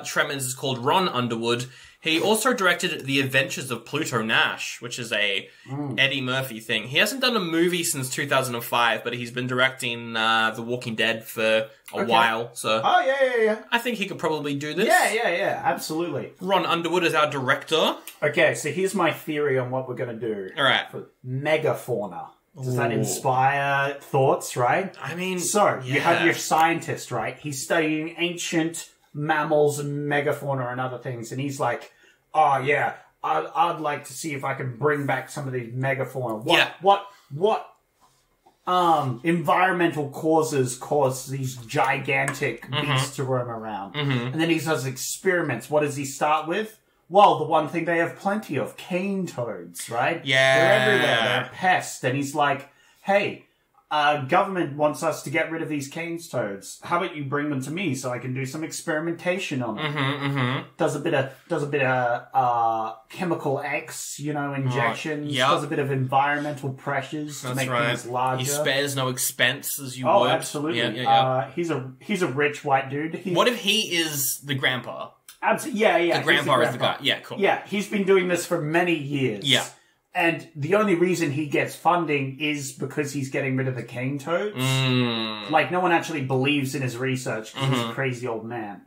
Tremors is called Ron Underwood. He also directed The Adventures of Pluto Nash, which is a Eddie Murphy thing. He hasn't done a movie since 2005, but he's been directing The Walking Dead for a while. So yeah. I think he could probably do this. Yeah, absolutely. Ron Underwood is our director. Okay, so here's my theory on what we're going to do. All right. For megafauna. Does that inspire thoughts, right? I mean... So, you have your scientist, right? He's studying ancient mammals and megafauna and other things, and he's like, oh, yeah, I'd like to see if I can bring back some of these megafauna. What environmental causes cause these gigantic beasts to roam around? And then he does experiments. What does he start with? Well, the one thing they have plenty of, cane toads, right? Yeah. They're everywhere. They're a pest. And he's like, hey, government wants us to get rid of these cane toads. How about you bring them to me so I can do some experimentation on them? Does a bit of chemical X, injections. Does a bit of environmental pressures to make things larger. He spares no expense, as you would. Oh, absolutely. Yeah. He's a rich white dude. What if he is the grandpa? Yeah. The grandpa is the guy. Yeah, cool. Yeah, he's been doing this for many years. Yeah. And the only reason he gets funding is because he's getting rid of the cane toads. Like, no one actually believes in his research because he's a crazy old man.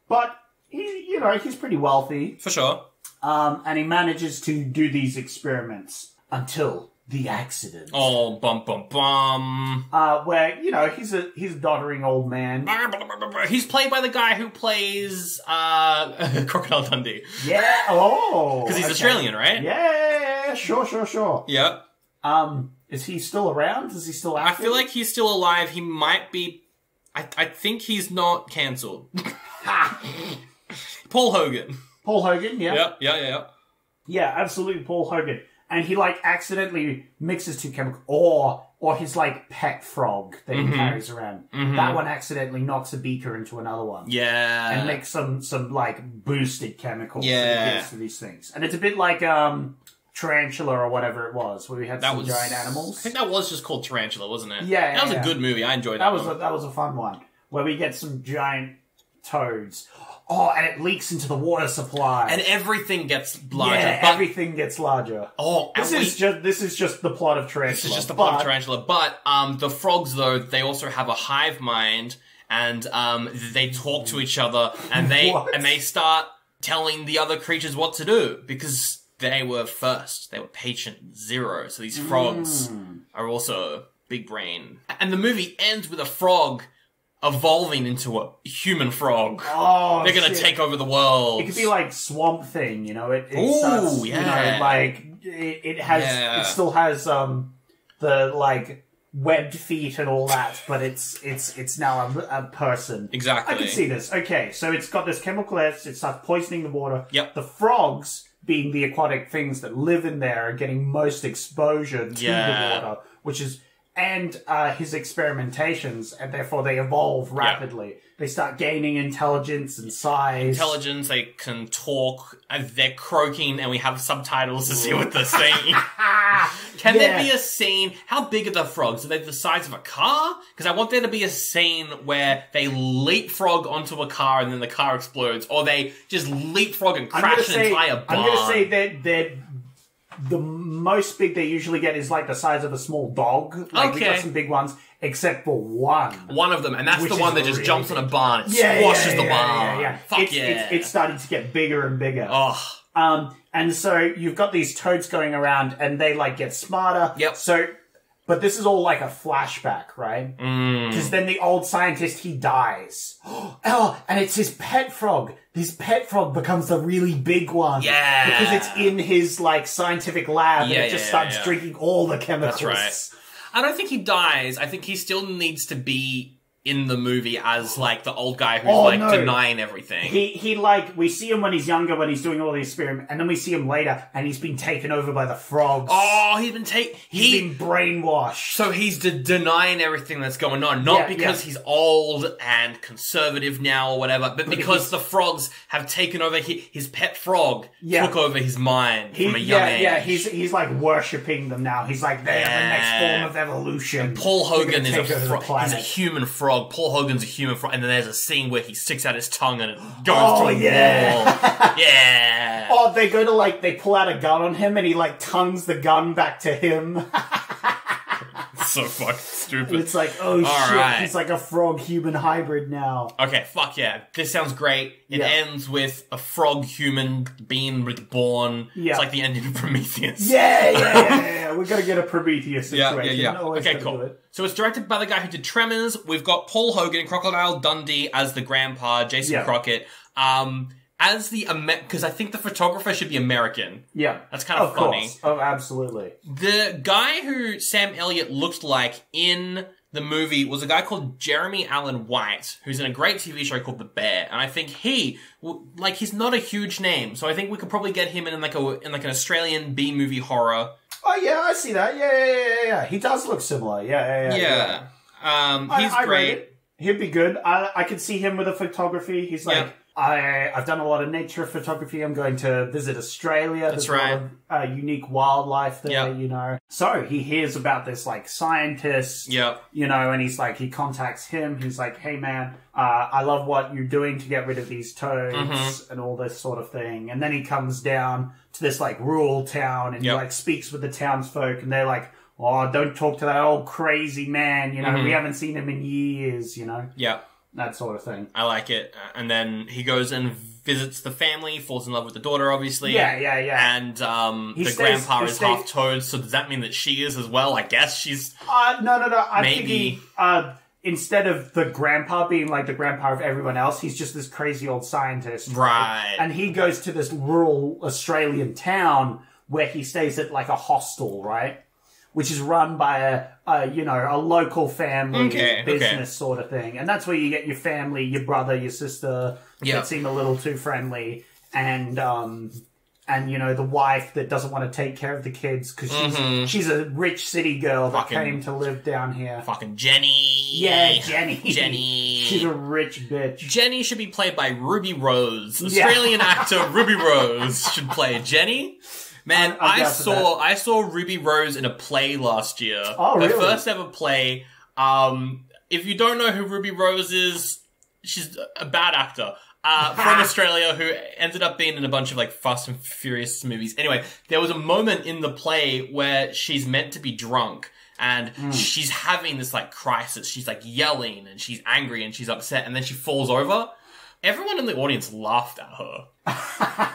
But, he's pretty wealthy. For sure. And he manages to do these experiments until the accident. Oh, bum, bum, bum. Where, he's a doddering old man. He's played by the guy who plays Crocodile Dundee. Yeah, Because he's Australian, right? Yeah, sure. Yep. Is he still around? Is he still active? I feel like he's still alive. He might be... I think he's not cancelled. Paul Hogan. Paul Hogan, yeah. Yeah. Yeah, absolutely, Paul Hogan. And he, accidentally mixes two chemicals. Or his, pet frog that he carries around. That one accidentally knocks a beaker into another one. Yeah. And makes some boosted chemicals that he gives to these things. And it's a bit like, Tarantula or whatever it was, where we had some giant animals. I think that was just called Tarantula, wasn't it? Yeah. That was a good movie. I enjoyed that one. That was a fun one. Where we get some giant toads. Oh, and it leaks into the water supply. And everything gets larger. Yeah, everything gets larger. Oh, this is just the plot of Tarantula. This is just the plot of Tarantula. But the frogs, though, they also have a hive mind, and they talk to each other, and they start telling the other creatures what to do because they were first. They were patient zero. So these frogs are also big brain. And the movie ends with a frog evolving into a human frog. Oh, they're gonna take over the world. It could be like Swamp Thing, It still has the webbed feet and all that, but it's now a person. Exactly. I can see this. Okay, so it's got this chemical S. It starts poisoning the water. Yep. The frogs, being the aquatic things that live in there, are getting most exposure to the water, which is. And his experimentations, and therefore they evolve rapidly. They start gaining intelligence and size. They can talk, and they're croaking, and we have subtitles to see what they're saying. Can there be a scene? How big are the frogs? Are they the size of a car? Because I want there to be a scene where they leapfrog onto a car and then the car explodes, or they just leapfrog and crash an entire barn. I'm going to say that the most big they usually get is the size of a small dog. We've got some big ones, except for one. One of them, and that's the one that just jumps on a barn and squashes the barn. Yeah. Fuck it's starting to get bigger and bigger. Oh. And so you've got these toads going around, and they get smarter. Yep. But this is all a flashback, right? Because then the old scientist, he dies. Oh, and it's his pet frog. His pet frog becomes the really big one. Yeah. Because it's in his, scientific lab, and it just starts drinking all the chemicals. That's right. I don't think he dies. I think he still needs to be in the movie as the old guy who's denying everything. He we see him when he's younger, when he's doing all the experiments, and then we see him later, and he's been taken over by the frogs. Oh, he's been brainwashed. So he's denying everything that's going on, not because he's old and conservative now or whatever, but because the frogs have taken over. His pet frog took over his mind from a young age. Yeah, he's worshipping them now. He's they're the next form of evolution. And Paul Hogan is a frog. He's a human frog. Paul Hogan's a human frog, and then there's a scene where he sticks out his tongue and it goes through a wall. Yeah. Oh, they go to they pull out a gun on him, and he tongues the gun back to him. So fucking stupid. It's oh shit, right. He's a frog-human hybrid now. Okay, fuck yeah. This sounds great. It ends with a frog-human being reborn. Yeah. It's like the ending of Prometheus. Yeah. We're gonna get a Prometheus situation. Yeah. Okay, cool. So it's directed by the guy who did Tremors. We've got Paul Hogan, Crocodile Dundee as the grandpa, Jason Crockett. As the because I think the photographer should be American. Yeah, that's kind of funny. Course. Oh, absolutely. The guy who Sam Elliott looked like in the movie was a guy called Jeremy Allen White, who's in a great TV show called The Bear, and I think he's not a huge name, so I think we could probably get him in an Australian B movie horror. Oh yeah, I see that. Yeah. He does look similar. Yeah. He's great. He'd be good. I could see him with a photography. He's I've done a lot of nature photography. I'm going to visit Australia. That's There's right. a lot of unique wildlife there, Yep. you know. So he hears about this, like, scientist, Yep. you know, and he's like, he contacts him. He's like, hey, man, I love what you're doing to get rid of these toads and all this sort of thing. And then he comes down to this, like, rural town and he, like, speaks with the townsfolk and they're like, oh, don't talk to that old crazy man, you know, we haven't seen him in years, you know. Yeah. That sort of thing. I like it. And then he goes and visits the family, falls in love with the daughter, obviously. Yeah. And the grandpa is half toad, so does that mean that she is as well? I guess she's... No. I'm maybe... thinking, instead of the grandpa being like the grandpa of everyone else, he's just this crazy old scientist. Right. And he goes to this rural Australian town where he stays at like a hostel, right? Which is run by a local family business sort of thing. And that's where you get your family, your brother, your sister that seem a little too friendly. And you know, the wife that doesn't want to take care of the kids because she's a rich city girl that came to live down here. Fucking Jenny. Yeah, Jenny. Jenny. She's a rich bitch. Jenny should be played by Ruby Rose. Australian actor Ruby Rose should play Jenny. Man, I saw Ruby Rose in a play last year. Oh, really? Her first ever play. If you don't know who Ruby Rose is, she's a bad actor. From Australia who ended up being in a bunch of like Fast and Furious movies. Anyway, there was a moment in the play where she's meant to be drunk and she's having this like crisis. She's like yelling and she's angry and she's upset and then she falls over. Everyone in the audience laughed at her.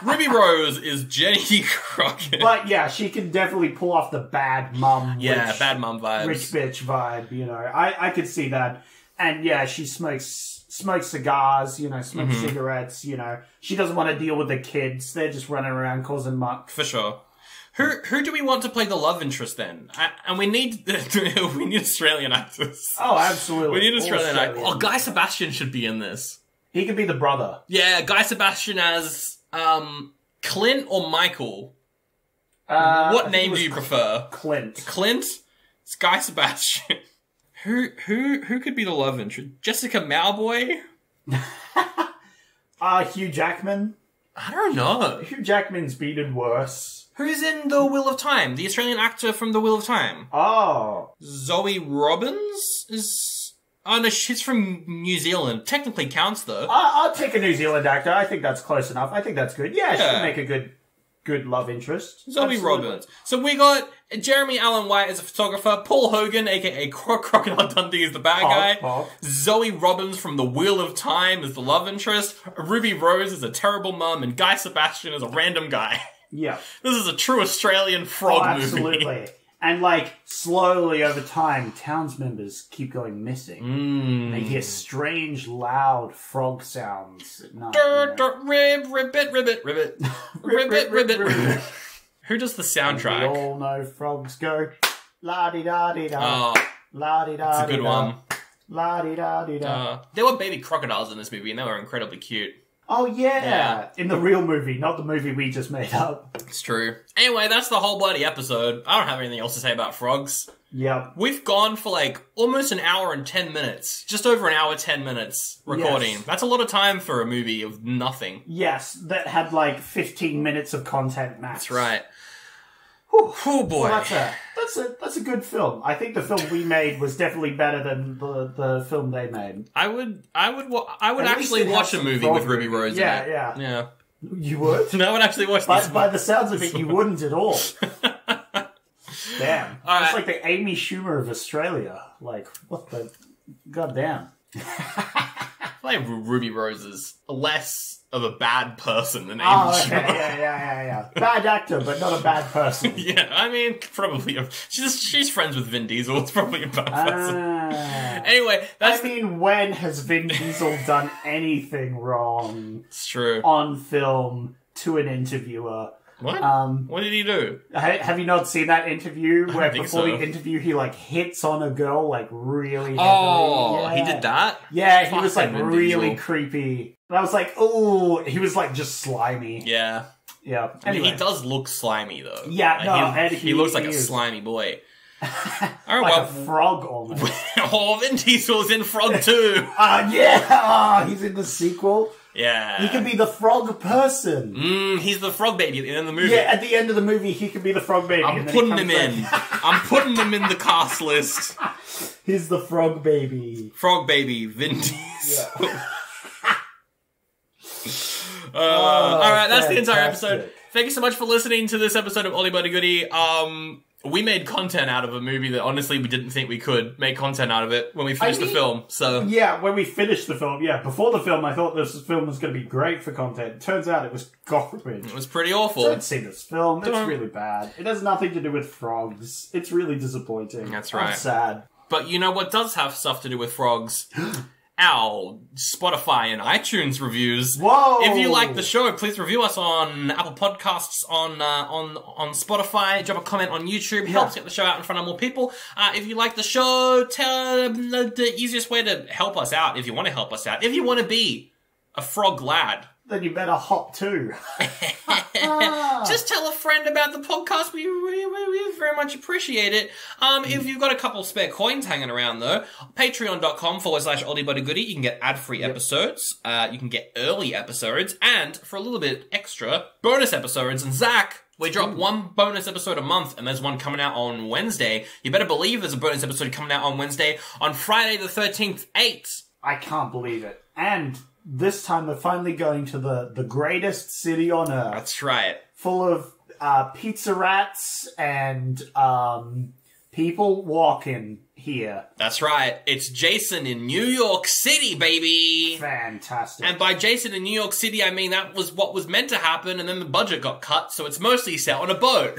Ruby Rose is Jenny Crockett. But yeah, she can definitely pull off the bad mum. Yeah, bad mum vibes. Rich bitch vibe, you know. I could see that. And yeah, she smokes cigars, you know, smokes cigarettes, you know. She doesn't want to deal with the kids. They're just running around causing muck. For sure. Who do we want to play the love interest then? And we need Australian actors. Oh, absolutely. We need Australian actors. Oh, Guy Sebastian should be in this. He could be the brother. Yeah, Guy Sebastian as Clint or Michael. What name do you prefer? Clint. Clint? It's Guy Sebastian. Who could be the love interest? Jessica Mauboy? Hugh Jackman. I don't know. Hugh Jackman's beaten worse. Who's in The Wheel of Time? The Australian actor from The Wheel of Time. Oh. Zoe Robbins is... Oh, no, she's from New Zealand. Technically counts, though. I'll take a New Zealand actor. I think that's close enough. I think that's good. Yeah, she can make a good love interest. Zoe Robbins. So we got Jeremy Allen White as a photographer, Paul Hogan, aka Crocodile Dundee, is the bad guy. Pop. Zoe Robbins from The Wheel of Time is the love interest. Ruby Rose is a terrible mum, and Guy Sebastian is a random guy. Yeah. This is a true Australian frog movie. Absolutely. And, like, slowly over time, towns members keep going missing. They hear strange, loud frog sounds at night. Ribbit, ribbit, ribbit. Ribbit, ribbit, ribbit. Who does the soundtrack? We all know frogs go la-di-da-di-da. Oh, la-di-da-di-da. it's a good one. La-di-da-di-da. There were baby crocodiles in this movie, and they were incredibly cute. Oh, yeah. In the real movie, not the movie we just made up. It's true. Anyway, that's the whole bloody episode. I don't have anything else to say about frogs. Yep. We've gone for like almost an hour and 10 minutes. Just over an hour, 10 minutes recording. Yes. That's a lot of time for a movie of nothing. Yes, that had like 15 minutes of content max. That's right. Oh boy. Well, that's a good film. I think the film we made was definitely better than the film they made. I would actually watch a movie with Ruby Rose in it. Yeah. You would? No, I would actually watch this. By the sounds of it, you wouldn't at all. Damn. All it's like the Amy Schumer of Australia. Like, what the... Goddamn. I feel like Ruby Rose is less of a bad person than Amy Schumer. Yeah. Bad actor, but not a bad person. Yeah, I mean, probably. She's friends with Vin Diesel. It's probably a bad person. Anyway, when has Vin Diesel done anything wrong? It's true. On film to an interviewer? What? What did he do? Have you not seen that interview where before the interview he like hits on a girl like really heavily? Oh, he did that? Yeah, he was like really creepy. And I was like, oh, he was like just slimy. Yeah. Yeah. Anyway. I mean, he does look slimy though. Yeah, he looks like a slimy boy. All right, like a frog almost. Oh, Vin Diesel's in Frog 2. Yeah. Oh, he's in the sequel. Yeah. He can be the frog person. He's the frog baby at the end of the movie. Yeah, at the end of the movie, he can be the frog baby. I'm putting him in. I'm putting him in the cast list. He's the frog baby. Frog baby, Vin Diesel. Yeah. Alright, that's the entire fantastic. episode. Thank you so much for listening to this episode of Ollie Buddy Goody. We made content out of a movie that honestly we didn't think we could make content out of it when we finished the film. So yeah, when we finished the film, before the film, I thought this film was going to be great for content. Turns out it was garbage. it was pretty awful. Don't see this film. It's Don't. really bad. It has nothing to do with frogs. It's really disappointing. That's right. I'm sad. But you know what does have stuff to do with frogs? Our Spotify and iTunes reviews. Whoa! If you like the show, please review us on Apple Podcasts, on Spotify. Drop a comment on YouTube. Helps get the show out in front of more people. If you like the show, tell the easiest way to help us out. If you want to help us out, if you want to be a frog lad. Then you better hop too. Just tell a friend about the podcast. We very much appreciate it. If you've got a couple spare coins hanging around though, patreon.com/oldiebudygoody, you can get ad-free episodes. You can get early episodes, and for a little bit extra, bonus episodes. And Zach, we drop one bonus episode a month, and there's one coming out on Wednesday. You better believe there's a bonus episode coming out on Wednesday, on Friday the 13th, 8. I can't believe it. And this time we're finally going to the greatest city on earth. That's right. Full of pizza rats and people walking here. That's right. It's Jason in New York City, baby. Fantastic. And by Jason in New York City, I mean that was what was meant to happen, and then the budget got cut, so it's mostly set on a boat.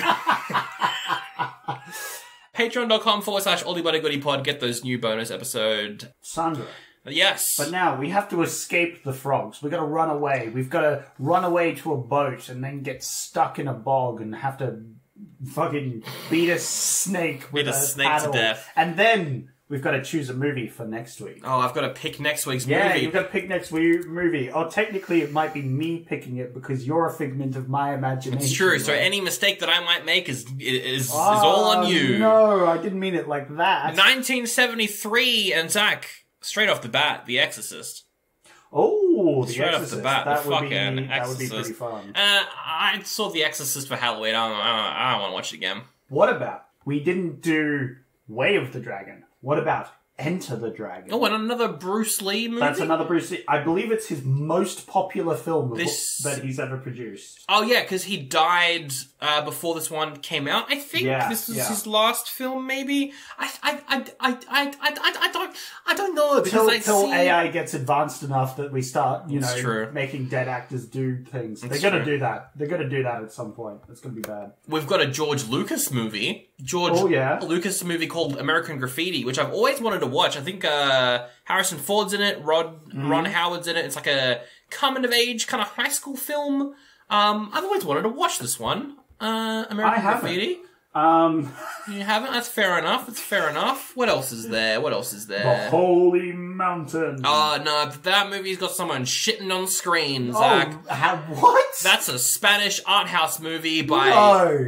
Patreon.com/oldiebuddygoodypod. Get those new bonus episode. Sandra. Yes. But now we have to escape the frogs. We've got to run away. We've got to run away to a boat and then get stuck in a bog and have to fucking beat a snake with Beat a snake to paddle. death. And then we've got to choose a movie for next week. Oh, I've got to pick next week's Yeah, movie. you've got to pick next week's movie. Or technically it might be me picking it because you're a figment of my imagination. It's true. So right? any mistake that I might make is all on you. No, I didn't mean it like that. 1973, and Zach, straight off the bat, The Exorcist. Oh, The Straight Exorcist. off the bat, that the would be fucking that would be Exorcist. pretty fun. I saw The Exorcist for Halloween. I don't want to watch it again. What about we didn't do Way of the Dragon? What about Enter the Dragon? Oh, and another Bruce Lee movie? That's another Bruce Lee. I believe it's his most popular film This- that he's ever produced. Oh, yeah, because he died before this one came out. I think this was his last film, maybe? I don't know, because Till AI gets advanced enough that we start, true. making dead actors do things. They're It's going to true. do that. They're going to do that at some point. It's going to be bad. We've got a George Lucas movie. Lucas movie called American Graffiti, which I've always wanted to watch. I think Harrison Ford's in it, Ron Howard's in it. It's like a coming-of-age kind of high school film. I've always wanted to watch this one. American Graffiti. You haven't? That's fair enough. It's fair enough. What else is there? The Holy Mountain. Oh, no, that movie's got someone shitting on screen, Zach. What? That's a Spanish art house movie by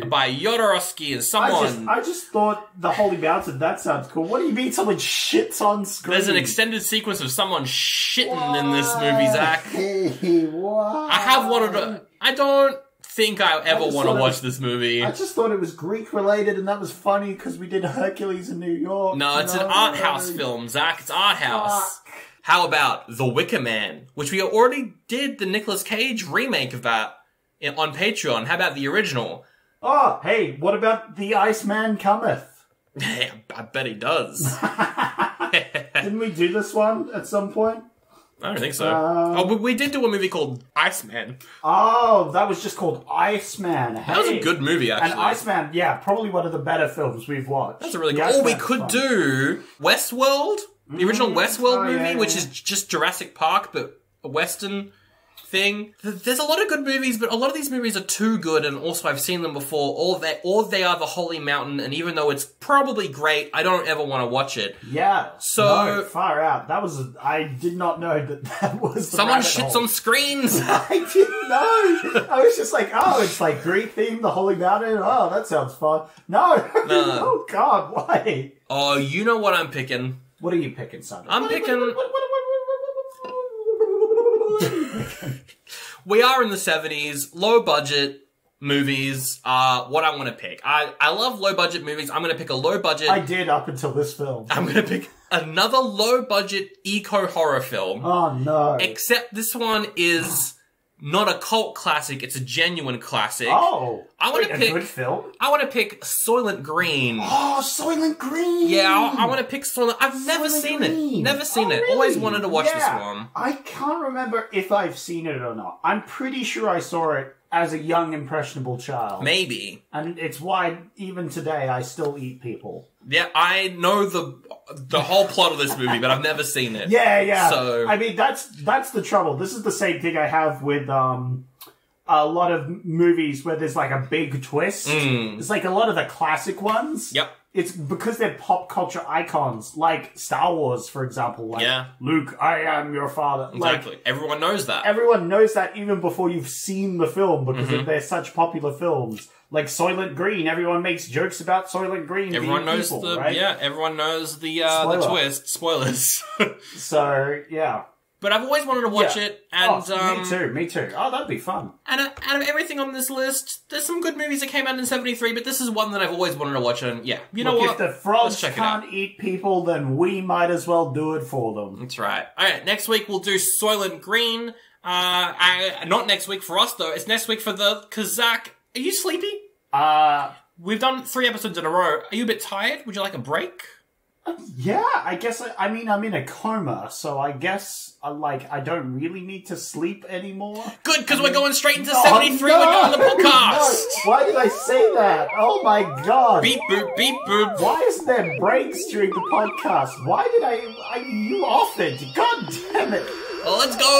Jodorowsky and someone. I just thought The Holy Mountain, that sounds cool. What do you mean someone shits on screen? There's an extended sequence of someone shitting in this movie, Zach. What? I have wanted to... I don't think I ever want to watch this movie. I just thought it was Greek related and that was funny because we did Hercules in New York. No, it's an art house film, Zach. It's art house. Fuck. How about The Wicker Man, which we already did the Nicolas Cage remake of that on Patreon. How about the original? Oh, hey, what about The Iceman Cometh? I bet he does. Didn't we do this one at some point? I don't think so. We did do a movie called Iceman. Oh, that was just called Iceman. Hey. That was a good movie, actually. And Iceman, probably one of the better films we've watched. That's a really good... Or we could do Westworld, the original Westworld movie, which is just Jurassic Park, but a Western thing. There's a lot of good movies, but a lot of these movies are too good, and also I've seen them before, or they are the Holy Mountain, and even though it's probably great, I don't ever want to watch it. Yeah. So... No, far out. That was... I did not know that was the Someone rabbit shits hole. on screens! I didn't know. I was just like, oh, it's like Greek theme, the Holy Mountain. Oh, that sounds fun. No. Oh, God, why? Oh, you know what I'm picking. What are you picking, Sandra? I'm picking... We are in the 70s, low budget movies are what I want to pick. I love low budget movies. I'm going to pick a low budget. I did up until this film. I'm going to pick another low budget eco horror film. Oh no. Except this one is not a cult classic, it's a genuine classic. Oh. I want to pick a good film. I want to pick Soylent Green. Oh, Soylent Green. Yeah, I want to pick Soylent. I've never Soylent seen Green. it. Never seen it. Really? Always wanted to watch this Yeah. one. I can't remember if I've seen it or not. I'm pretty sure I saw it as a young, impressionable child. Maybe. And it's why, even today, I still eat people. Yeah, I know the whole plot of this movie, but I've never seen it. Yeah. So I mean, that's the trouble. This is the same thing I have with a lot of movies where there's like a big twist. It's like a lot of the classic ones. Yep. It's because they're pop culture icons, like Star Wars, for example. Like, Yeah. Luke, I am your father. Exactly. Like, Everyone knows that. everyone knows that even before you've seen the film because they're such popular films. Like Soylent Green, everyone makes jokes about Soylent Green. Everyone being knows people, right? everyone knows the Spoiler. twist. Spoilers. So, yeah. But I've always wanted to watch Yeah. it, and Me too. Oh, that'd be fun. And out of everything on this list, there's some good movies that came out in '73, but this is one that I've always wanted to watch. And yeah, you know Look, what? if the frogs Let's check it out. can't eat people, then we might as well do it for them. That's right. All right, next week we'll do Soylent Green. Not next week for us though. It's next week for the Kazakh. Are you sleepy? We've done 3 episodes in a row. Are you a bit tired? Would you like a break? Yeah, I guess. I mean, I'm in a coma, so I guess I don't really need to sleep anymore. Good, because we're going straight into 73. We're doing the podcast. No. Why did I say that? Oh my god! Beep boop, beep boop. Why isn't there breaks during the podcast? Why did you off it? God damn it! Let's go.